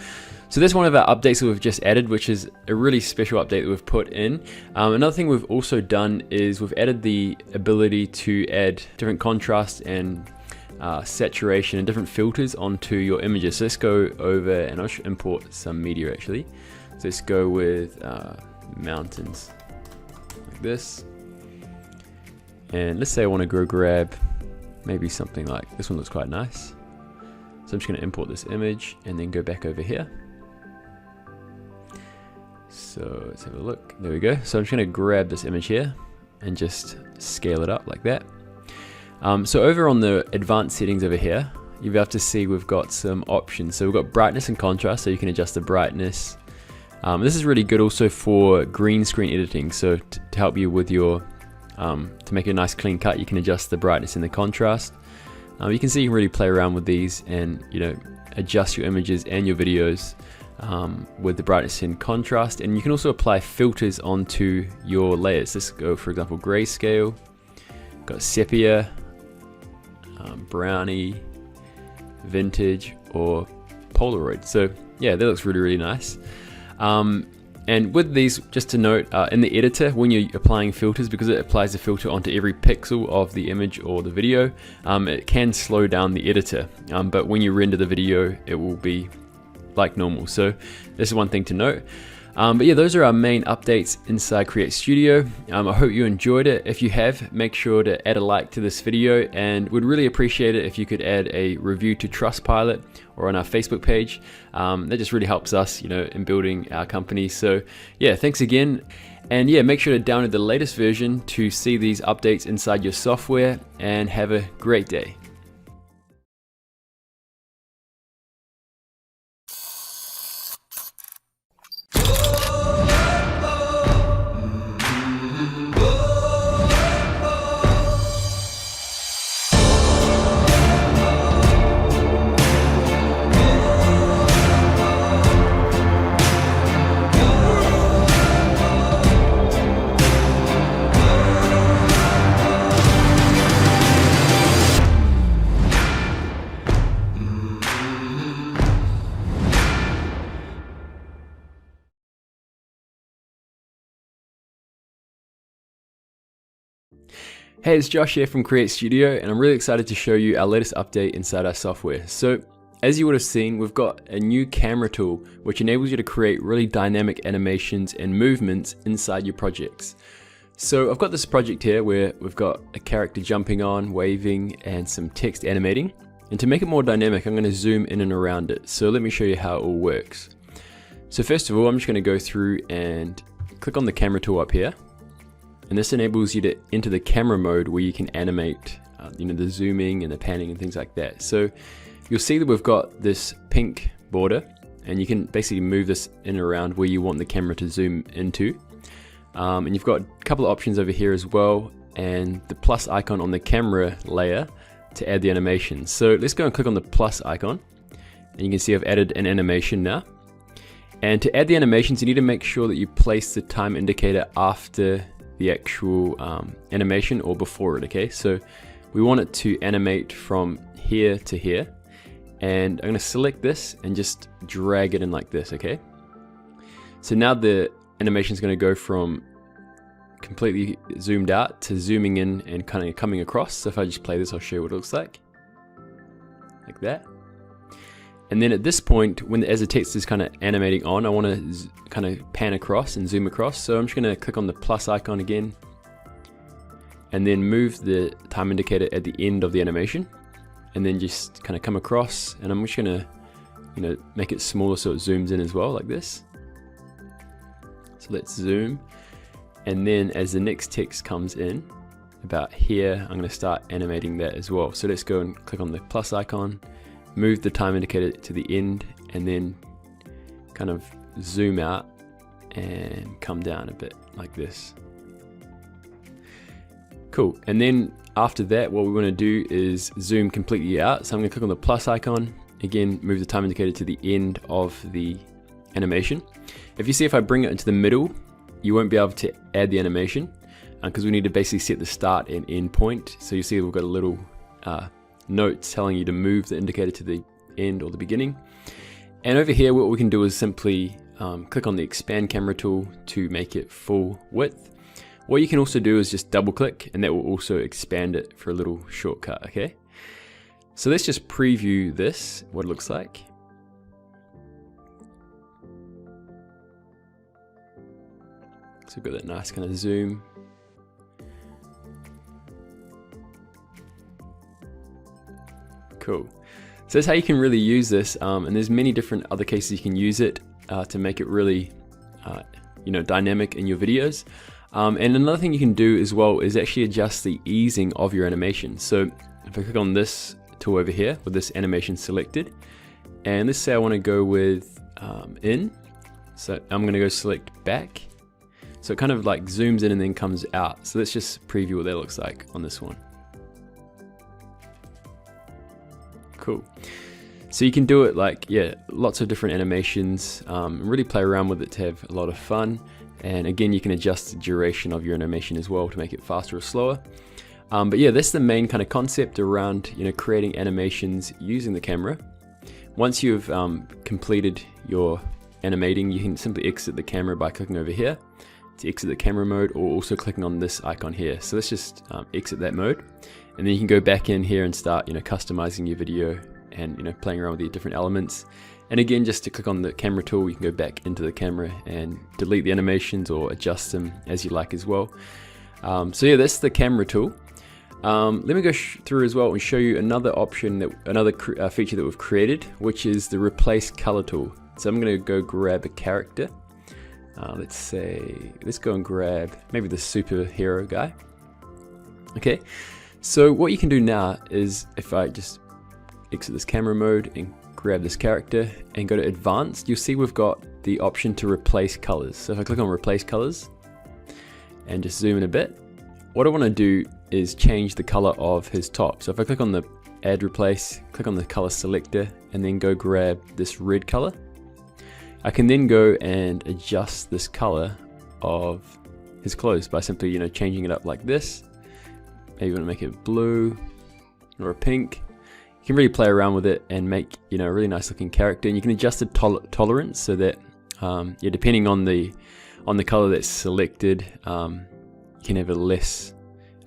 So that's one of our updates that we've just added, which is a really special update that we've put in. Another thing we've also done is we've added the ability to add different contrast and saturation and different filters onto your images. So let's go over, and I'll import some media actually. So let's go with mountains, like this. And let's say I want to go grab maybe something like this one. Looks quite nice. So I'm just going to import this image and then go back over here. So let's have a look. There we go. So I'm just going to grab this image here and just scale it up like that. So over on the advanced settings over here, you'll be able to see we've got some options. So we've got brightness and contrast, so you can adjust the brightness. This is really good also for green screen editing. So to help you with your, to make a nice clean cut, you can adjust the brightness and the contrast. You can see you can really play around with these and adjust your images and your videos with the brightness and contrast. And you can also apply filters onto your layers. Let's go, for example, grayscale, got sepia, brownie, vintage, or Polaroid. So yeah, that looks really, really nice. And with these, just to note, in the editor, when you're applying filters, because it applies a filter onto every pixel of the image or the video, it can slow down the editor. But when you render the video, it will be like normal. So this is one thing to note. But yeah, those are our main updates inside CreateStudio. I hope you enjoyed it. If you have, make sure to add a like to this video, and would really appreciate it if you could add a review to Trustpilot or on our Facebook page. That just really helps us, in building our company. So yeah, thanks again. And yeah, make sure to download the latest version to see these updates inside your software, and have a great day. Hey, it's Josh here from CreateStudio, and I'm really excited to show you our latest update inside our software. So, as you would have seen, we've got a new camera tool which enables you to create really dynamic animations and movements inside your projects. So I've got this project here where we've got a character jumping on, waving, and some text animating. And to make it more dynamic, I'm going to zoom in and around it. So let me show you how it all works. So first of all, I'm just going to go through and click on the camera tool up here. And this enables you to enter the camera mode where you can animate the zooming and the panning and things like that. So you'll see that we've got this pink border, and you can basically move this in and around where you want the camera to zoom into. And you've got a couple of options over here as well, and the plus icon on the camera layer to add the animation. So let's go and click on the plus icon, and you can see I've added an animation now. And to add the animations, you need to make sure that you place the time indicator after the actual animation or before it, okay? So we want it to animate from here to here, and I'm gonna select this and just drag it in like this, okay? So now the animation is gonna go from completely zoomed out to zooming in and kind of coming across. So if I just play this, I'll show you what it looks like that. And then at this point, as the text is kind of animating on, I want to kind of pan across and zoom across. So I'm just going to click on the plus icon again, and then move the time indicator at the end of the animation, and then just kind of come across, and I'm just going to make it smaller so it zooms in as well, like this. So let's zoom, and then as the next text comes in about here, I'm going to start animating that as well. So let's go and click on the plus icon, move the time indicator to the end, and then kind of zoom out and come down a bit like this. Cool. And then after that, what we want to do is zoom completely out. So I'm going to click on the plus icon, again, move the time indicator to the end of the animation. If you see, if I bring it into the middle, you won't be able to add the animation because we need to basically set the start and end point. So you see we've got a little note telling you to move the indicator to the end or the beginning. And over here, what we can do is simply click on the expand camera tool to make it full width. What you can also do is just double click, and that will also expand it for a little shortcut, okay? So let's just preview this, what it looks like. So we've got that nice kind of zoom. Cool. So that's how you can really use this, and there's many different other cases you can use it to make it really dynamic in your videos. And another thing you can do as well is actually adjust the easing of your animation. So if I click on this tool over here with this animation selected, and let's say I want to go with in, so I'm going to go select back. So it kind of like zooms in and then comes out. So let's just preview what that looks like on this one. Cool. So you can do it like, lots of different animations, really play around with it to have a lot of fun. And again, you can adjust the duration of your animation as well to make it faster or slower. But yeah, that's the main kind of concept around creating animations using the camera. Once you've completed your animating, you can simply exit the camera by clicking over here to exit the camera mode, or also clicking on this icon here. So let's just exit that mode, and then you can go back in here and start customizing your video and playing around with the different elements. And again, just to click on the camera tool, you can go back into the camera and delete the animations or adjust them as you like as well. So yeah, that's the camera tool. Let me go through as well and show you another option, another feature that we've created, which is the replace color tool. So I'm going to go grab a character. Let's go and grab maybe the superhero guy. Okay, so what you can do now is, if I just exit this camera mode and grab this character and go to advanced, you'll see we've got the option to replace colors. So if I click on replace colors and just zoom in a bit, what I want to do is change the color of his top. So if I click on the add replace, click on the color selector, and then go grab this red color, I can then go and adjust this color of his clothes by simply changing it up like this. Maybe you want to make it blue or a pink. You can really play around with it and make a really nice looking character, and you can adjust the tolerance so that depending on the color that's selected, you can have a less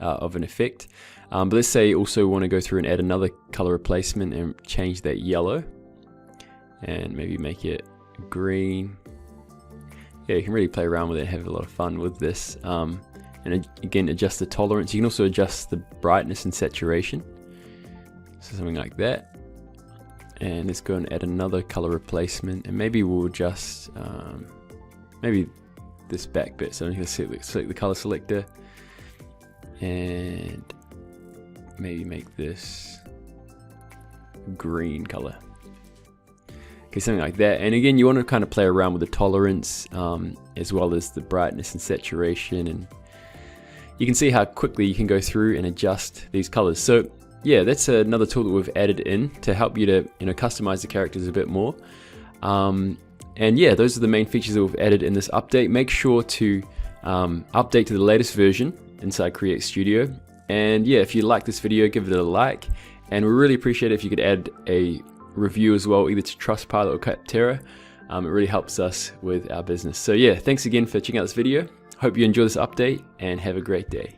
of an effect. But let's say you also want to go through and add another color replacement and change that yellow and maybe make it green. Yeah, you can really play around with it and have a lot of fun with this. And again, adjust the tolerance. You can also adjust the brightness and saturation. So something like that. And let's go and add another color replacement, and maybe we'll just maybe this back bit. So I'm going to select the color selector and maybe make this green color. Okay, something like that. And again, you want to kind of play around with the tolerance as well as the brightness and saturation, and you can see how quickly you can go through and adjust these colors. So yeah, that's another tool that we've added in to help you to customize the characters a bit more. And yeah, those are the main features that we've added in this update. Make sure to update to the latest version inside CreateStudio. And yeah, if you like this video, give it a like, and we really appreciate it if you could add a review as well, either to Trustpilot or Capterra. It really helps us with our business. So yeah, thanks again for checking out this video. Hope you enjoy this update and have a great day.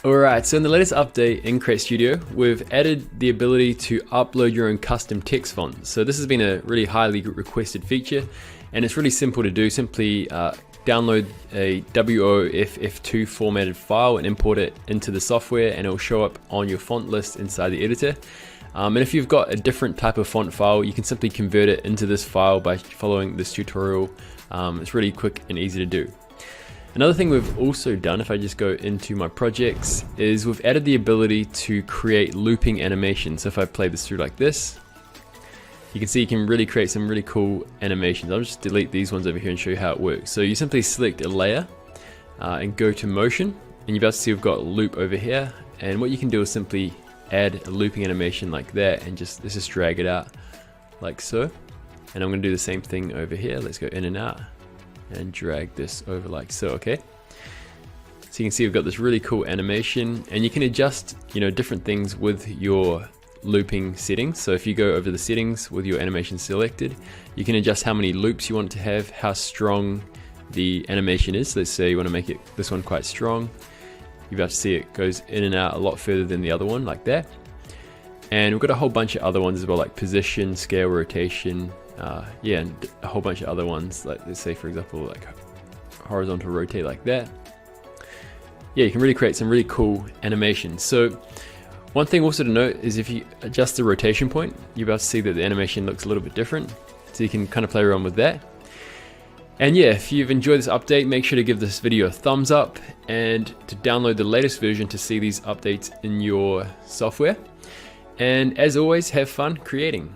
Alright, so in the latest update in CreateStudio, we've added the ability to upload your own custom text font. So this has been a really highly requested feature, and it's really simple to do. Simply download a WOFF2 formatted file and import it into the software, and it will show up on your font list inside the editor. And if you've got a different type of font file, you can simply convert it into this file by following this tutorial. It's really quick and easy to do. Another thing we've also done, if I just go into my projects, is we've added the ability to create looping animations. So if I play this through like this, you can see you can really create some really cool animations. I'll just delete these ones over here and show you how it works. So you simply select a layer and go to motion, and you'll be able to see we've got loop over here. And what you can do is simply add a looping animation like that, and let's just drag it out like so. And I'm going to do the same thing over here. Let's go in and out and drag this over like so. Okay, so you can see we've got this really cool animation, and you can adjust different things with your looping settings. So if you go over the settings with your animation selected, you can adjust how many loops you want it to have, how strong the animation is. Let's say you want to make this one quite strong. You'll be able to see it goes in and out a lot further than the other one, like that. And we've got a whole bunch of other ones as well, like position, scale, rotation, and a whole bunch of other ones, like let's say for example like horizontal rotate like that. Yeah, you can really create some really cool animations. So one thing also to note is if you adjust the rotation point, you'll be able to see that the animation looks a little bit different. So you can kind of play around with that. And yeah, if you've enjoyed this update, make sure to give this video a thumbs up and to download the latest version to see these updates in your software. And as always, have fun creating.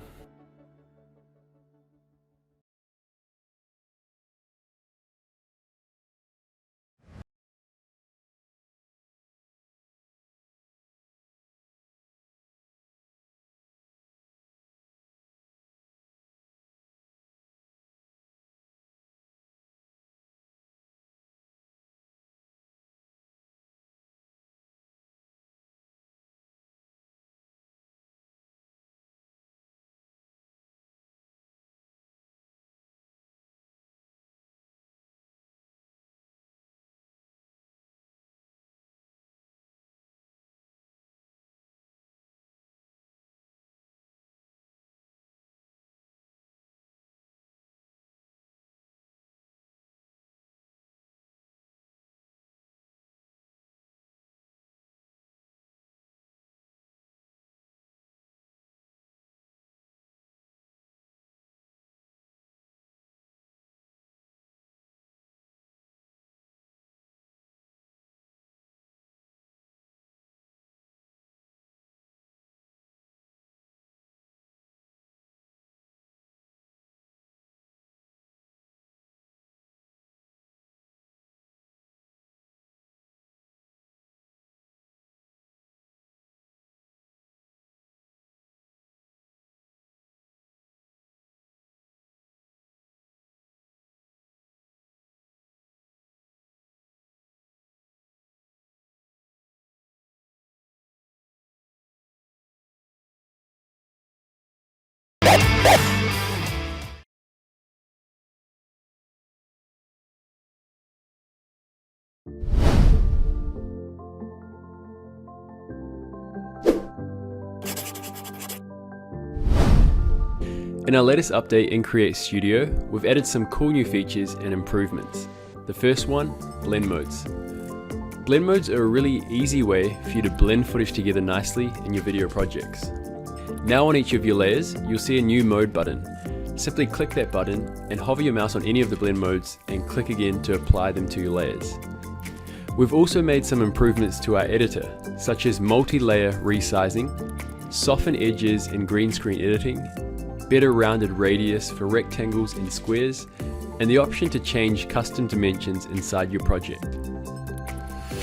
In our latest update in CreateStudio, we've added some cool new features and improvements. The first one, blend modes. Blend modes are a really easy way for you to blend footage together nicely in your video projects. Now on each of your layers, you'll see a new mode button. Simply click that button and hover your mouse on any of the blend modes and click again to apply them to your layers. We've also made some improvements to our editor, such as multi-layer resizing, soften edges in green screen editing, better rounded radius for rectangles and squares, and the option to change custom dimensions inside your project.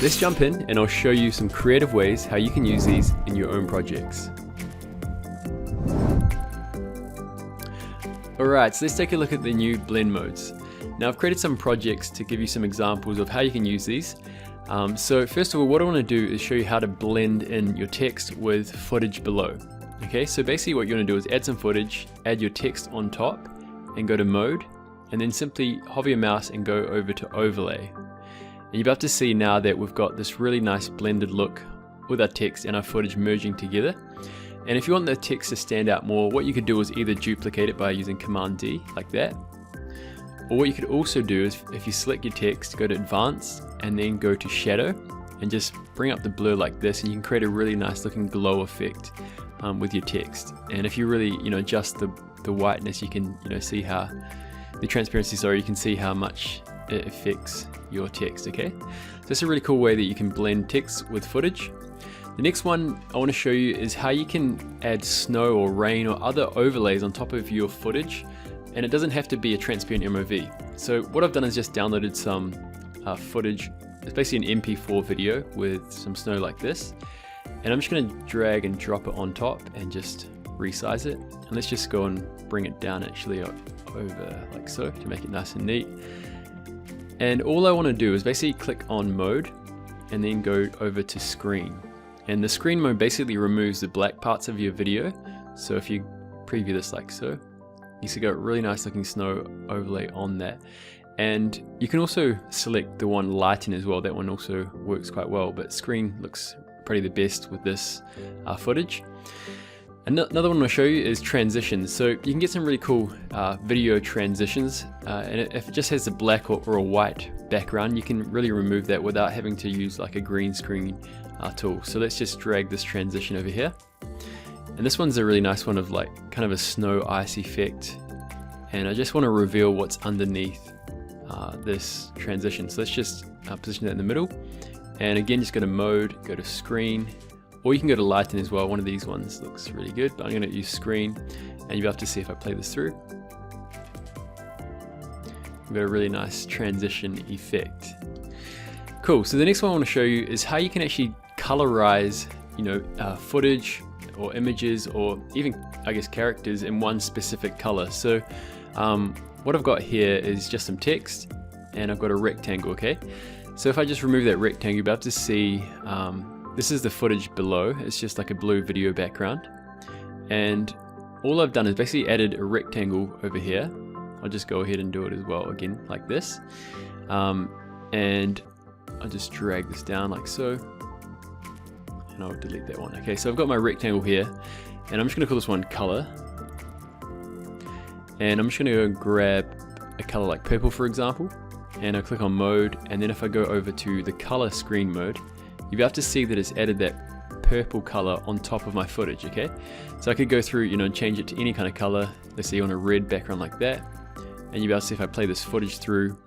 Let's jump in and I'll show you some creative ways how you can use these in your own projects. Alright, so let's take a look at the new blend modes. Now I've created some projects to give you some examples of how you can use these. So first of all, what I want to do is show you how to blend in your text with footage below. Okay, so basically what you want to do is add some footage, add your text on top, and go to mode, and then simply hover your mouse and go over to overlay. And you're about to see now that we've got this really nice blended look with our text and our footage merging together. And if you want the text to stand out more, what you could do is either duplicate it by using Command D, like that. Or what you could also do is, if you select your text, go to Advanced, and then go to Shadow, and just bring up the blur like this, and you can create a really nice looking glow effect with your text. And if you really, adjust the whiteness, you can, see how, the transparency, sorry, you can see how much it affects your text, okay? So it's a really cool way that you can blend text with footage. The next one I want to show you is how you can add snow or rain or other overlays on top of your footage, and it doesn't have to be a transparent MOV. So what I've done is just downloaded some footage. It's basically an MP4 video with some snow like this, and I'm just going to drag and drop it on top and just resize it. And let's just go and bring it down actually over like so to make it nice and neat. And all I want to do is basically click on mode and then go over to screen. And the screen mode basically removes the black parts of your video. So if you preview this like so, you see got a really nice looking snow overlay on that. And you can also select the one lighten as well. That one also works quite well, but screen looks probably the best with this footage. Another one I'll show you is transitions. So you can get some really cool video transitions, and if it just has a black or a white background, you can really remove that without having to use like a green screen tool. So let's just drag this transition over here. And this one's a really nice one of like kind of a snow ice effect. And I just want to reveal what's underneath this transition. So let's just position that in the middle. And again, just go to mode, go to screen, or you can go to lighten as well. One of these ones looks really good, but I'm going to use screen, and you'll have to see if I play this through. We've got a really nice transition effect. Cool, so the next one I want to show you is how you can actually colorize, footage or images or even, I guess, characters in one specific color. So what I've got here is just some text, and I've got a rectangle, okay? So if I just remove that rectangle, you'll be able to see this is the footage below. It's just like a blue video background. And all I've done is basically added a rectangle over here. I'll just go ahead and do it as well, again, like this. And I'll just drag this down like so. And I'll delete that one. Okay, so I've got my rectangle here, and I'm just gonna call this one color. And I'm just gonna go grab a color like purple, for example. And I'll click on mode, and then if I go over to the color screen mode, you'll be able to see that it's added that purple color on top of my footage, okay? So I could go through, and change it to any kind of color. Let's say you want a red background like that. And you'll be able to see if I play this footage through,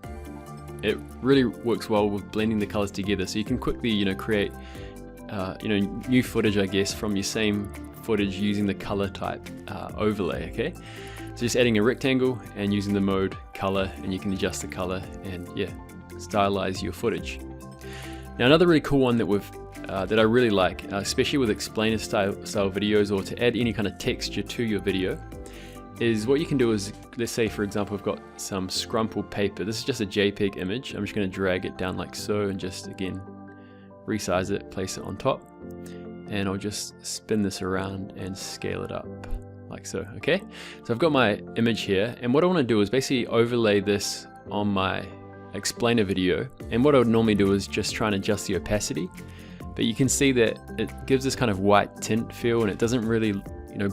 it really works well with blending the colors together. So you can quickly, create, new footage, I guess, from your same footage using the color type overlay, okay? So just adding a rectangle and using the mode color, and you can adjust the color and stylize your footage. Now another really cool one that I really like, especially with explainer style videos or to add any kind of texture to your video, is what you can do is, let's say for example I've got some scrumpled paper. This is just a JPEG image. I'm just going to drag it down like so and just again resize it, place it on top, and I'll just spin this around and scale it up like so, okay? So I've got my image here, and what I want to do is basically overlay this on my explainer video. And what I would normally do is just try and adjust the opacity, but you can see that it gives this kind of white tint feel, and it doesn't really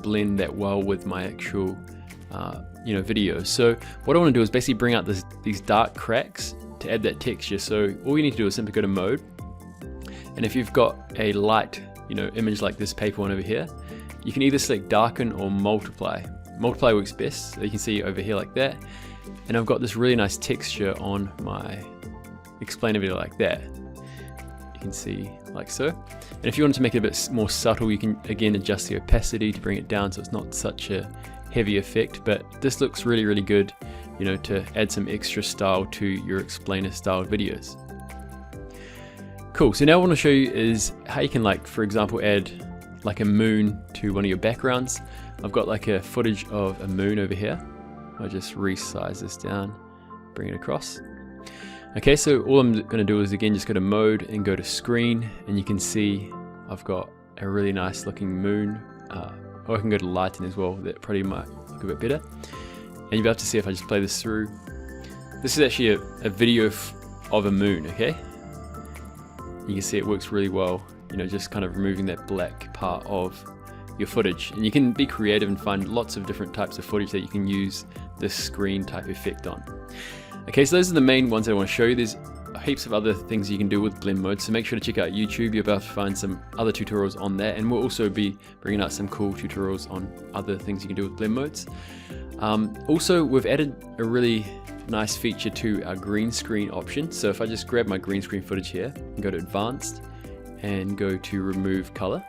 blend that well with my actual video. So what I want to do is basically bring out these dark cracks to add that texture. So all you need to do is simply go to mode, And if you've got a light, image like this paper one over here, you can either select darken or multiply. Multiply works best, so you can see over here like that. And I've got this really nice texture on my explainer video like that. You can see like so. And if you want to make it a bit more subtle, you can again adjust the opacity to bring it down so it's not such a heavy effect. But this looks really, really good, to add some extra style to your explainer styled videos. Cool, so now what I want to show you is how you can, like, for example, add like a moon to one of your backgrounds. I've got like a footage of a moon over here. I'll just resize this down, bring it across. Okay, so all I'm going to do is again just go to mode and go to screen, and you can see I've got a really nice looking moon. Or I can go to lighten as well, that probably might look a bit better. And you'll be able to see if I just play this through. This is actually a video of a moon, okay? You can see it works really well, just kind of removing that black part of your footage. And you can be creative and find lots of different types of footage that you can use this screen type effect on. Okay, so those are the main ones I want to show you. There's heaps of other things you can do with blend mode, so make sure to check out YouTube. You'll be able to find some other tutorials on that, and we'll also be bringing out some cool tutorials on other things you can do with blend modes. Also, we've added a really nice feature to our green screen option. So if I just grab my green screen footage here and go to advanced and go to remove color,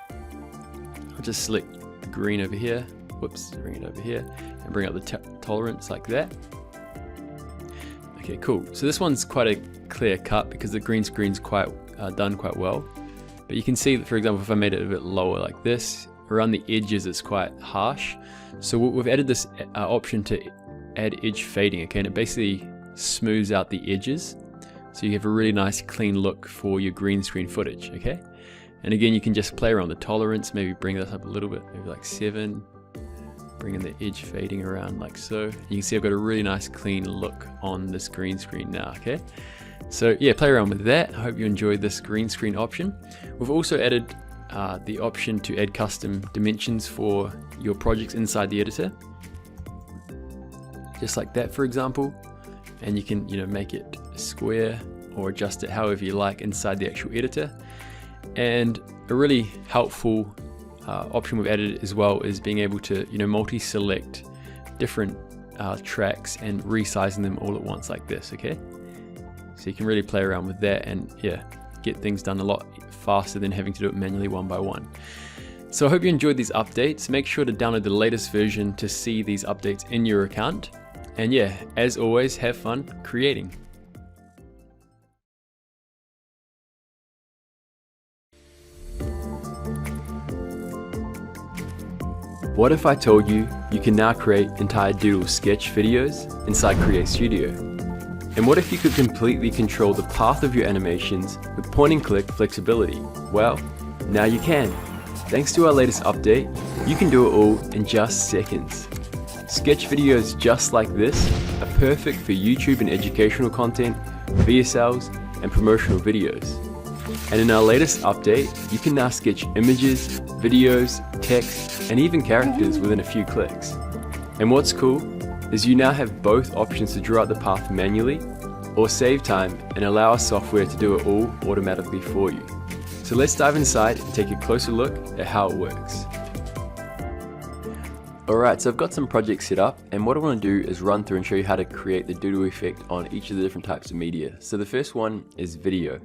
I'll just select the green over here, whoops, bring it over here and bring up the tolerance like that. Okay, cool. So this one's quite a clear cut because the green screen's quite done quite well. But you can see that, for example, if I made it a bit lower like this, around the edges it's quite harsh. So we've added this option to add edge fading, okay, and it basically smooths out the edges. So you have a really nice clean look for your green screen footage, okay? And again, you can just play around the tolerance, maybe bring this up a little bit, maybe like 7. Bringing the edge fading around like so. You can see I've got a really nice clean look on this green screen now, okay? So yeah, play around with that. I hope you enjoyed this green screen option. We've also added the option to add custom dimensions for your projects inside the editor. Just like that, for example. And you can, make it square or adjust it however you like inside the actual editor. And a really helpful option we've added as well is being able to multi-select different tracks and resizing them all at once like this, okay? So you can really play around with that and yeah, get things done a lot faster than having to do it manually one by one. So I hope you enjoyed these updates. Make sure to download the latest version to see these updates in your account. And yeah, as always, have fun creating. What if I told you you can now create entire doodle sketch videos inside CreateStudio? And what if you could completely control the path of your animations with point and click flexibility? Well, now you can. Thanks to our latest update, you can do it all in just seconds. Sketch videos just like this are perfect for YouTube and educational content, VSLs, and promotional videos. And in our latest update, you can now sketch images, videos, text, and even characters within a few clicks. And what's cool is you now have both options to draw out the path manually or save time and allow our software to do it all automatically for you. So let's dive inside and take a closer look at how it works. Alright, so I've got some projects set up, and what I want to do is run through and show you how to create the doodle effect on each of the different types of media. So the first one is video.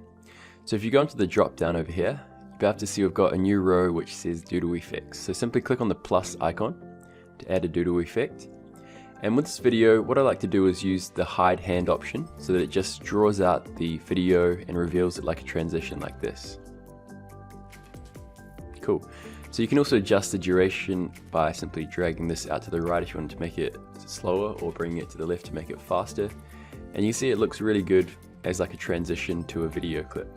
So if you go into the drop down over here, you'll be able to see we've got a new row which says doodle effects. So simply click on the plus icon to add a doodle effect. And with this video, what I like to do is use the hide hand option so that it just draws out the video and reveals it like a transition like this. Cool. So you can also adjust the duration by simply dragging this out to the right if you want to make it slower, or bringing it to the left to make it faster. And you see it looks really good as like a transition to a video clip.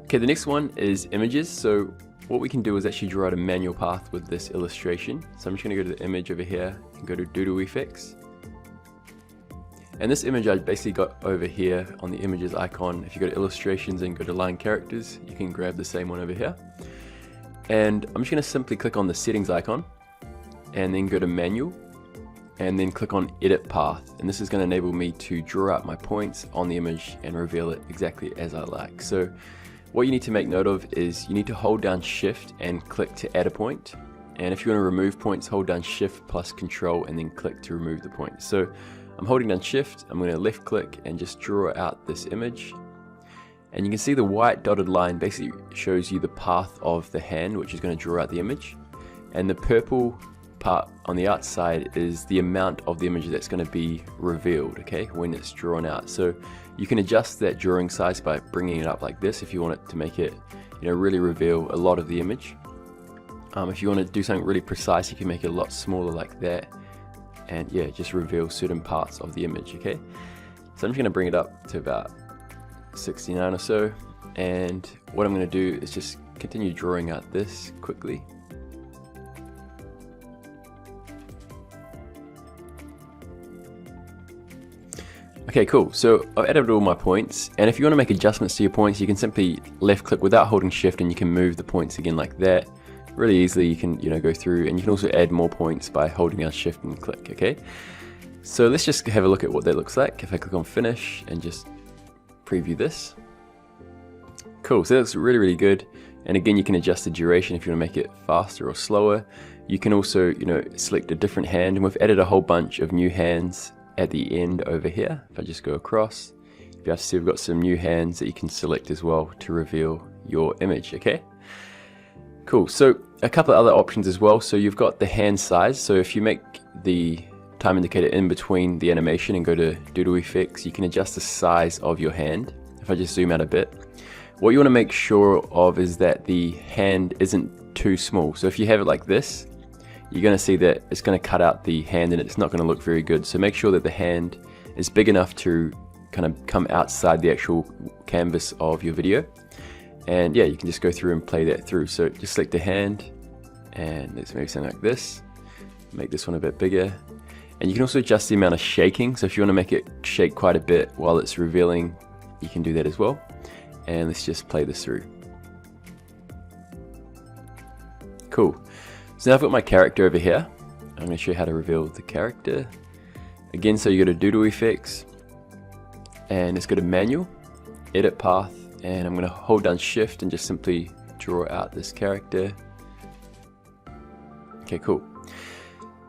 Okay, the next one is images. So what we can do is actually draw out a manual path with this illustration. So I'm just going to go to the image over here and go to doodle effects. And this image I basically got over here on the images icon. If you go to illustrations and go to line characters, you can grab the same one over here. And I'm just going to simply click on the settings icon and then go to manual. and then click on edit path, and this is going to enable me to draw out my points on the image and reveal it exactly as I like. So what you need to make note of is you need to hold down shift and click to add a point, and if you want to remove points, hold down shift plus control and then click to remove the point. So I'm holding down shift, I'm going to left click and just draw out this image, and you can see the white dotted line basically shows you the path of the hand which is going to draw out the image, and the purple part on the outside is the amount of the image that's going to be revealed, okay, when it's drawn out. So you can adjust that drawing size by bringing it up like this if you want it to make it, you know, really reveal a lot of the image. If you want to do something really precise, you can make it a lot smaller like that, and yeah, just reveal certain parts of the image, okay. So I'm just going to bring it up to about 69 or so, and what I'm going to do is just continue drawing out this quickly. Okay, cool. So I've added all my points, and if you want to make adjustments to your points, you can simply left click without holding shift, and you can move the points again like that. Really easily, you can, you know, go through, and you can also add more points by holding down shift and click, okay? So let's just have a look at what that looks like. If I click on finish and just preview this. Cool, so that looks really, really good. And again, you can adjust the duration if you want to make it faster or slower. You can also, you know, select a different hand, and we've added a whole bunch of new hands at the end over here. If I just go across, you have to see we've got some new hands that you can select as well to reveal your image, okay? Cool, so a couple of other options as well. So you've got the hand size. So if you make the time indicator in between the animation and go to doodle effects, you can adjust the size of your hand. If I just zoom out a bit, what you want to make sure of is that the hand isn't too small. So if you have it like this, you're going to see that it's going to cut out the hand and it's not going to look very good. So make sure that the hand is big enough to kind of come outside the actual canvas of your video. And yeah, you can just go through and play that through. So just select the hand, and let's maybe something like this. Make this one a bit bigger. And you can also adjust the amount of shaking. So if you want to make it shake quite a bit while it's revealing, you can do that as well. And let's just play this through. Cool. So now I've got my character over here. I'm going to show you how to reveal the character. Again, so you go to doodle effects, and let's go to manual, edit path, and I'm going to hold down shift and just simply draw out this character. Okay, cool.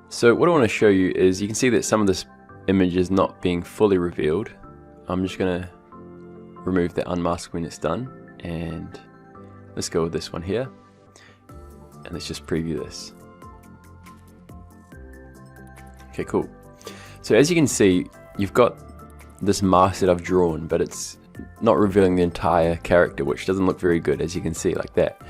So what I want to show you is you can see that some of this image is not being fully revealed. I'm just going to remove the unmask when it's done, and let's go with this one here, and let's just preview this. Okay, cool. So as you can see, you've got this mask that I've drawn, but it's not revealing the entire character, which doesn't look very good, as you can see, like that.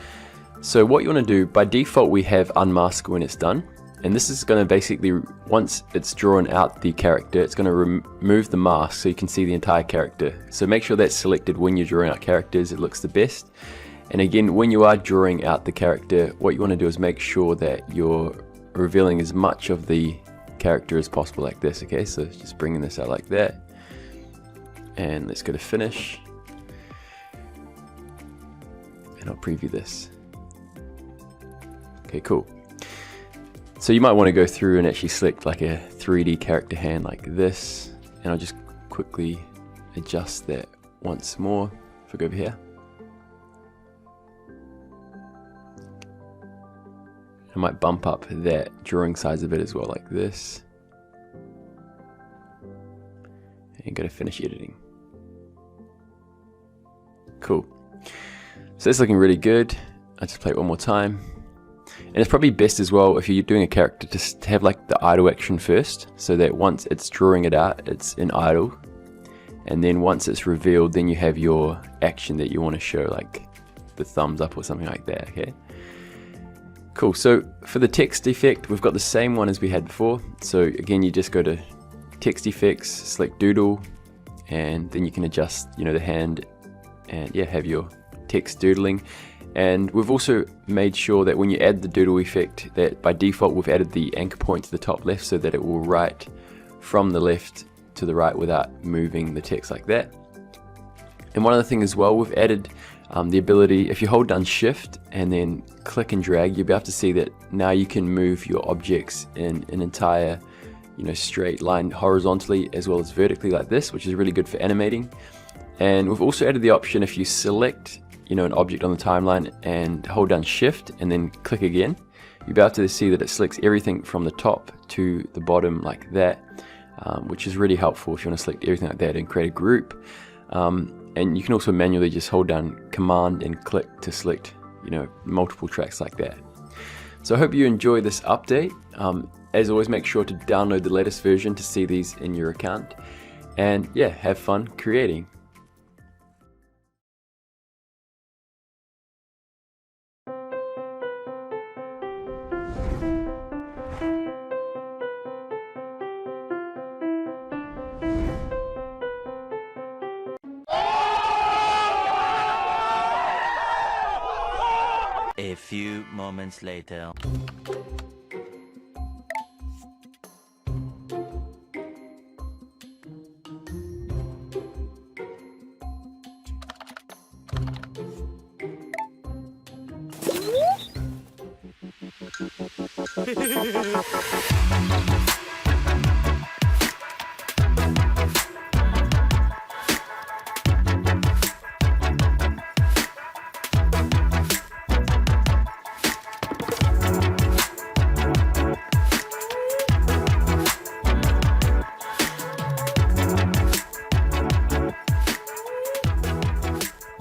So what you want to do, by default we have unmask when it's done, and this is going to basically, once it's drawn out the character, it's going to remove the mask so you can see the entire character. So make sure that's selected when you're drawing out characters, it looks the best. And again, when you are drawing out the character, what you want to do is make sure that you're revealing as much of the character as possible, like this, okay? So just bringing this out like that. And let's go to finish, and I'll preview this. Okay, cool. So you might want to go through and actually select like a 3D character hand like this, and I'll just quickly adjust that once more. If I go over here, I might bump up that drawing size a bit as well, like this, and go to finish editing. Cool. So it's looking really good. I'll just play it one more time. And it's probably best as well if you're doing a character just to have like the idle action first, so that once it's drawing it out, it's in idle. And then once it's revealed, then you have your action that you want to show, like the thumbs up or something like that, okay? Cool, so for the text effect, we've got the same one as we had before. So again, you just go to text effects, select doodle, and then you can adjust, you know, the hand, and yeah, have your text doodling. And we've also made sure that when you add the doodle effect, that by default we've added the anchor point to the top left, so that it will write from the left to the right without moving the text like that. And one other thing as well, we've added the ability, if you hold down shift and then click and drag, you'll be able to see that now you can move your objects in an entire, straight line horizontally as well as vertically like this, which is really good for animating. And we've also added the option, if you select an object on the timeline and hold down shift and then click again, you'll be able to see that it selects everything from the top to the bottom like that, which is really helpful if you want to select everything like that and create a group. And you can also manually just hold down command and click to select multiple tracks like that. So I hope you enjoy this update. As always, make sure to download the latest version to see these in your account. And yeah, have fun creating. A few moments later.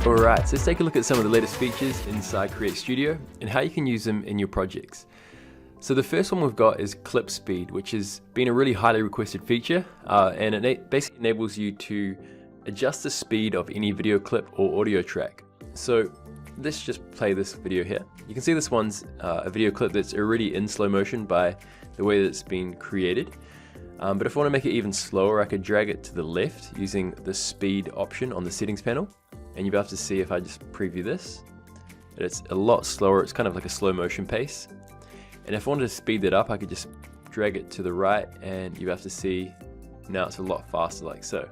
Alright, so let's take a look at some of the latest features inside CreateStudio and how you can use them in your projects. So the first one we've got is clip speed, which has been a really highly requested feature, and it basically enables you to adjust the speed of any video clip or audio track. So let's just play this video here. You can see this one's a video clip that's already in slow motion by the way that it's been created. But if I want to make it even slower, I could drag it to the left using the speed option on the settings panel. And you'll be able to see, if I just preview this, that it's a lot slower. It's kind of like a slow motion pace. And if I wanted to speed that up, I could just drag it to the right, and you'll have to see now it's a lot faster like so.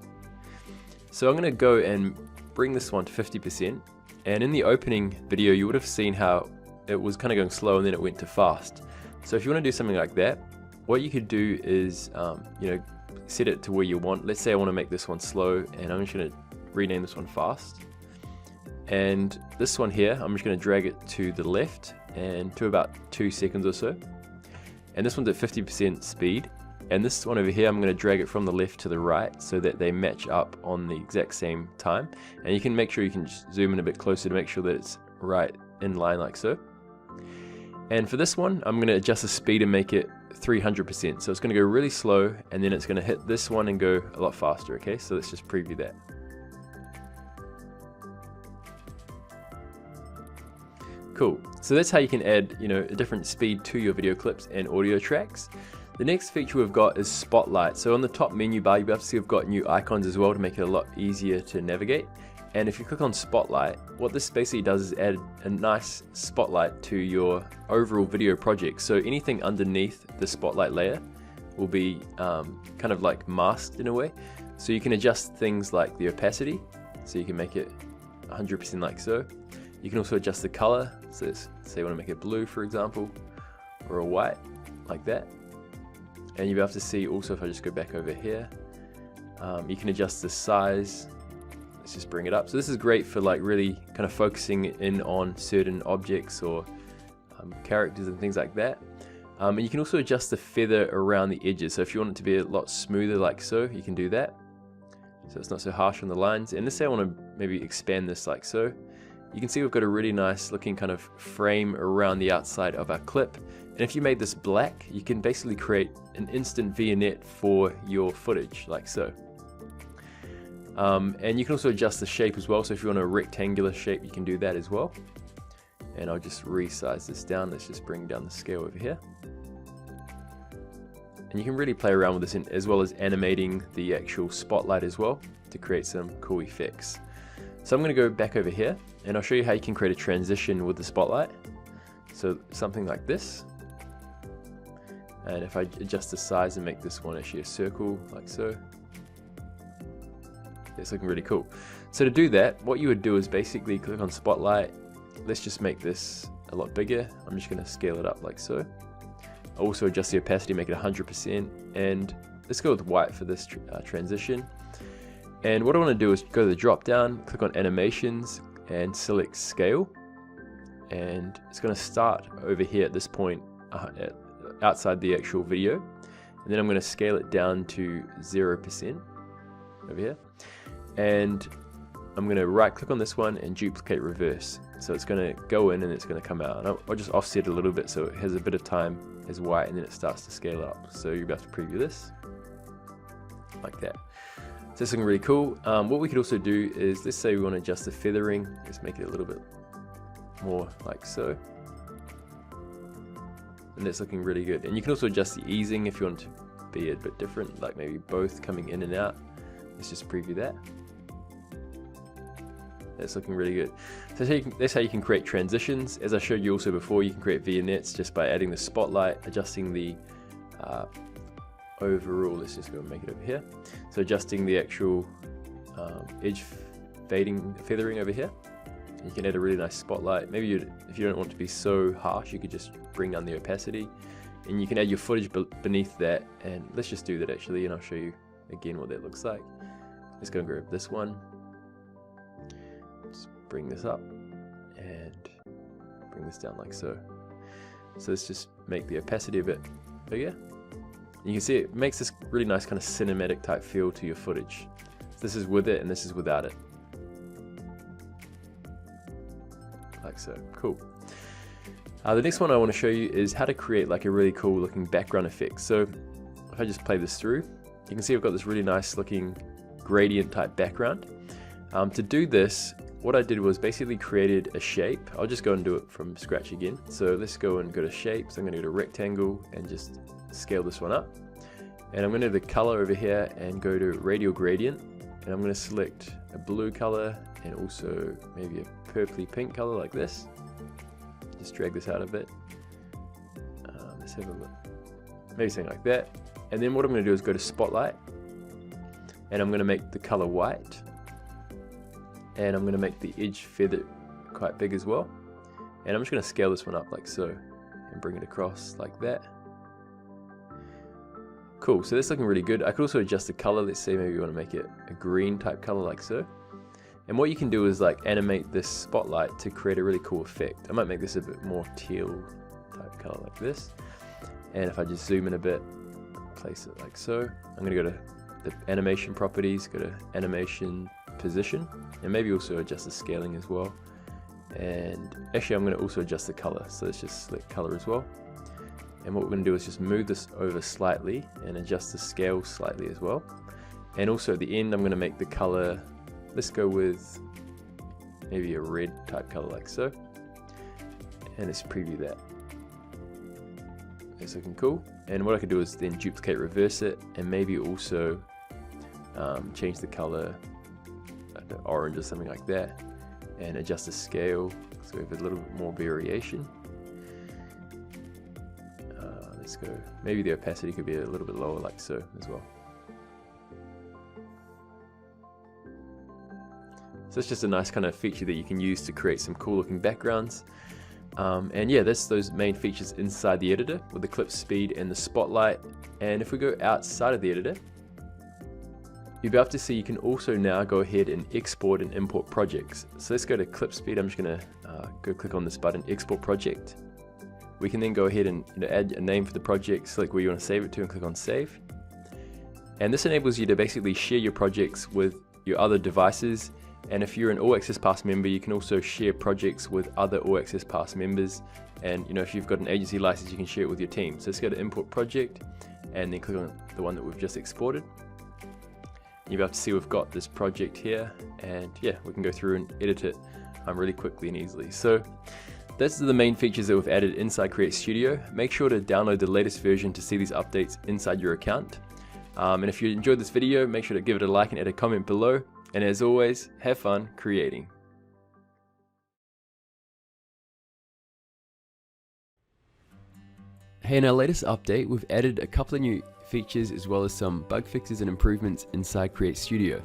So I'm going to go and bring this one to 50%. And in the opening video, you would have seen how it was kind of going slow and then it went to fast. So if you want to do something like that, what you could do is, set it to where you want. Let's say I want to make this one slow, and I'm just going to rename this one fast. And this one here, I'm just going to drag it to the left and to about 2 seconds or so. And this one's at 50% speed. And this one over here, I'm going to drag it from the left to the right so that they match up on the exact same time. And you can make sure you can just zoom in a bit closer to make sure that it's right in line like so. And for this one, I'm going to adjust the speed and make it 300%. So it's going to go really slow, and then it's going to hit this one and go a lot faster. Okay, so let's just preview that. Cool. So that's how you can add, a different speed to your video clips and audio tracks. The next feature we've got is Spotlight. So on the top menu bar, you'll be able to see we've got new icons as well to make it a lot easier to navigate. And if you click on Spotlight, what this basically does is add a nice spotlight to your overall video project. So anything underneath the spotlight layer will be kind of like masked in a way. So you can adjust things like the opacity, so you can make it 100% like so. You can also adjust the color, so let's say you want to make it blue, for example, or a white, like that. And you'll be able to see also, if I just go back over here, you can adjust the size. Let's just bring it up. So this is great for like really kind of focusing in on certain objects or characters and things like that. And you can also adjust the feather around the edges. So if you want it to be a lot smoother like so, you can do that. So it's not so harsh on the lines. And let's say I want to maybe expand this like so. You can see we've got a really nice looking kind of frame around the outside of our clip. And if you made this black, you can basically create an instant vignette for your footage, like so. And you can also adjust the shape as well. So if you want a rectangular shape, you can do that as well. And I'll just resize this down. Let's just bring down the scale over here. And you can really play around with this as well as animating the actual spotlight as well to create some cool effects. So I'm going to go back over here and I'll show you how you can create a transition with the spotlight. So something like this. And if I adjust the size and make this one actually a circle like so, it's looking really cool. So to do that, what you would do is basically click on Spotlight. Let's just make this a lot bigger. I'm just going to scale it up like so. also adjust the opacity, make it 100%, and let's go with white for this transition. And what I want to do is go to the drop down, click on animations, and select scale. And it's going to start over here at this point outside the actual video. And then I'm going to scale it down to 0% over here. And I'm going to right click on this one and duplicate reverse. So it's going to go in and it's going to come out. And I'll just offset it a little bit so it has a bit of time as white and then it starts to scale up. So you'll be able to preview this like that. So this is looking really cool. What we could also do is, let's say we want to adjust the feathering. Let's make it a little bit more like so. And that's looking really good. And you can also adjust the easing if you want to be a bit different, like maybe both coming in and out. Let's just preview that. That's looking really good. So that's how you can create transitions. As I showed you also before, you can create vignettes just by adding the spotlight, adjusting the overall. Let's just go and make it over here. So adjusting the actual edge feathering over here. You can add a really nice spotlight. Maybe if you don't want to be so harsh, you could just bring down the opacity, and you can add your footage beneath that. And let's just do that actually, and I'll show you again what that looks like. Let's go and grab this one. Just bring this up and bring this down like so. So let's just make the opacity a bit bigger. You can see it makes this really nice kind of cinematic type feel to your footage. So this is with it and this is without it. Like so. Cool. The next one I want to show you is how to create like a really cool looking background effect. So if I just play this through, you can see I've got this really nice looking gradient type background. To do this, what I did was basically created a shape. I'll just go and do it from scratch again. So let's go and go to shapes. I'm going to go to rectangle and just scale this one up. And I'm going to do the color over here and go to radial gradient. And I'm going to select a blue color and also maybe a purpley pink color like this. Just drag this out a bit. Let's have a look. Maybe something like that. And then what I'm going to do is go to spotlight. And I'm going to make the color white. And I'm going to make the edge feather quite big as well. And I'm just going to scale this one up like so and bring it across like that. Cool, so that's looking really good. I could also adjust the color. Let's say maybe you want to make it a green type color like so. And what you can do is like animate this spotlight to create a really cool effect. I might make this a bit more teal type color like this. And if I just zoom in a bit, place it like so. I'm going to go to the animation properties, go to animation position, and maybe also adjust the scaling as well. And actually I'm going to also adjust the color, so let's just select color as well. And what we're going to do is just move this over slightly and adjust the scale slightly as well. And also at the end I'm going to make the color, let's go with maybe a red type color like so. And let's preview that. It's looking cool. And what I could do is then duplicate, reverse it, and maybe also change the color to orange or something like that, and adjust the scale so we have a little bit more variation. Let's go, maybe the opacity could be a little bit lower like so as well. So it's just a nice kind of feature that you can use to create some cool looking backgrounds. And yeah, that's those main features inside the editor with the clip speed and the spotlight. And if we go outside of the editor, you'll be able to see you can also now go ahead and export and import projects. So let's go to clip speed. I'm just going to go click on this button, export project. We can then go ahead and add a name for the project, select where you want to save it to and click on save. And this enables you to basically share your projects with your other devices. And if you're an All Access Pass member, you can also share projects with other All Access Pass members. And if you've got an agency license, you can share it with your team. So let's go to import project and then click on the one that we've just exported. You'll be able to see we've got this project here, and yeah, we can go through and edit it really quickly and easily. So that's the main features that we've added inside CreateStudio. Make sure to download the latest version to see these updates inside your account. And if you enjoyed this video, make sure to give it a like and add a comment below. And as always, have fun creating. Hey, in our latest update, we've added a couple of new features as well as some bug fixes and improvements inside CreateStudio.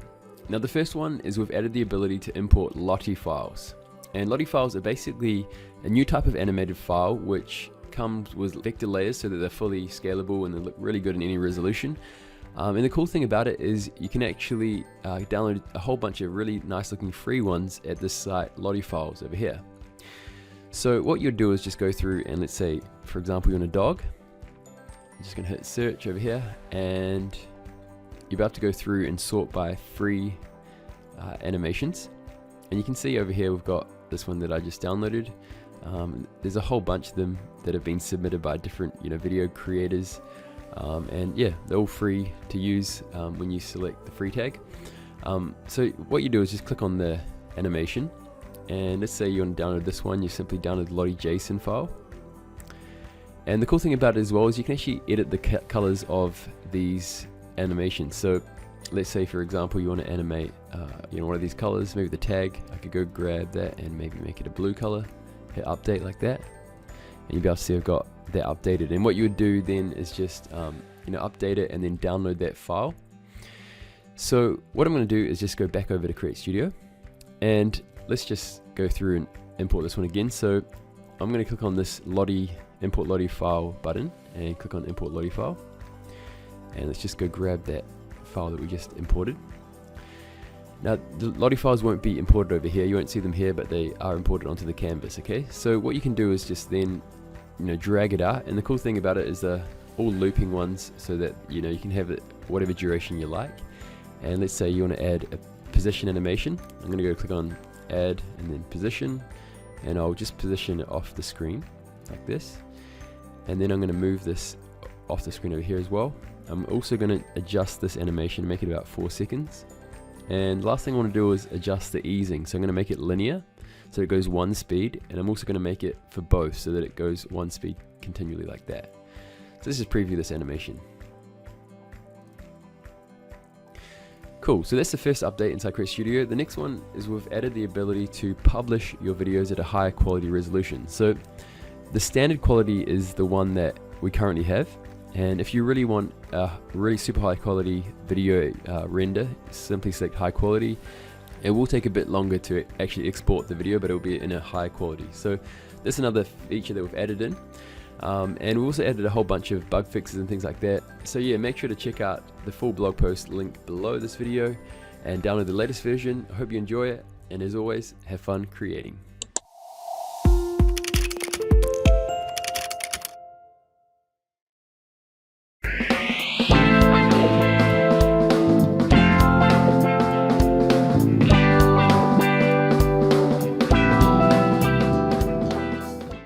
Now the first one is we've added the ability to import Lottie files. And Lottie files are basically a new type of animated file which comes with vector layers so that they're fully scalable and they look really good in any resolution. And the cool thing about it is you can actually download a whole bunch of really nice looking free ones at this site, Lottie Files over here. So what you'd do is just go through and let's say, for example, you want a dog. I'm just going to hit search over here, and you're about to go through and sort by free animations. And you can see over here we've got this one that I just downloaded. There's a whole bunch of them that have been submitted by different video creators. And yeah, they're all free to use when you select the free tag. So what you do is just click on the animation, and let's say you want to download this one. You simply download the Lottie JSON file. And the cool thing about it as well is you can actually edit the colors of these animations. So let's say, for example, you want to animate one of these colors, maybe the tag. I could go grab that and maybe make it a blue color, hit update like that, and you'll be able to see I've got that updated. And what you would do then is just update it and then download that file. So what I'm going to do is just go back over to CreateStudio, and let's just go through and import this one again. So I'm going to click on this import Lottie file button and click on import Lottie file, and let's just go grab that file that we just imported. Now the Lottie files won't be imported over here, you won't see them here, but they are imported onto the canvas. Okay, so what you can do is just then drag it out, and the cool thing about it is they're all looping ones, so that you can have it whatever duration you like. And let's say you want to add a position animation. I'm going to go click on add and then position, and I'll just position it off the screen like this, and then I'm going to move this off the screen over here as well. I'm also going to adjust this animation, make it about 4 seconds. And last thing I want to do is adjust the easing, so I'm going to make it linear so it goes 1 speed, and I'm also going to make it for both so that it goes 1 speed continually like that. So let's just preview this animation. Cool, so that's the first update inside CreateStudio. The next one is we've added the ability to publish your videos at a higher quality resolution. So the standard quality is the one that we currently have, and if you really want a really super high quality video render, simply select high quality. It will take a bit longer to actually export the video, but it will be in a high quality. So that's another feature that we've added in. And we also added a whole bunch of bug fixes and things like that. So yeah, make sure to check out the full blog post linked below this video and download the latest version. I hope you enjoy it, and as always, have fun creating.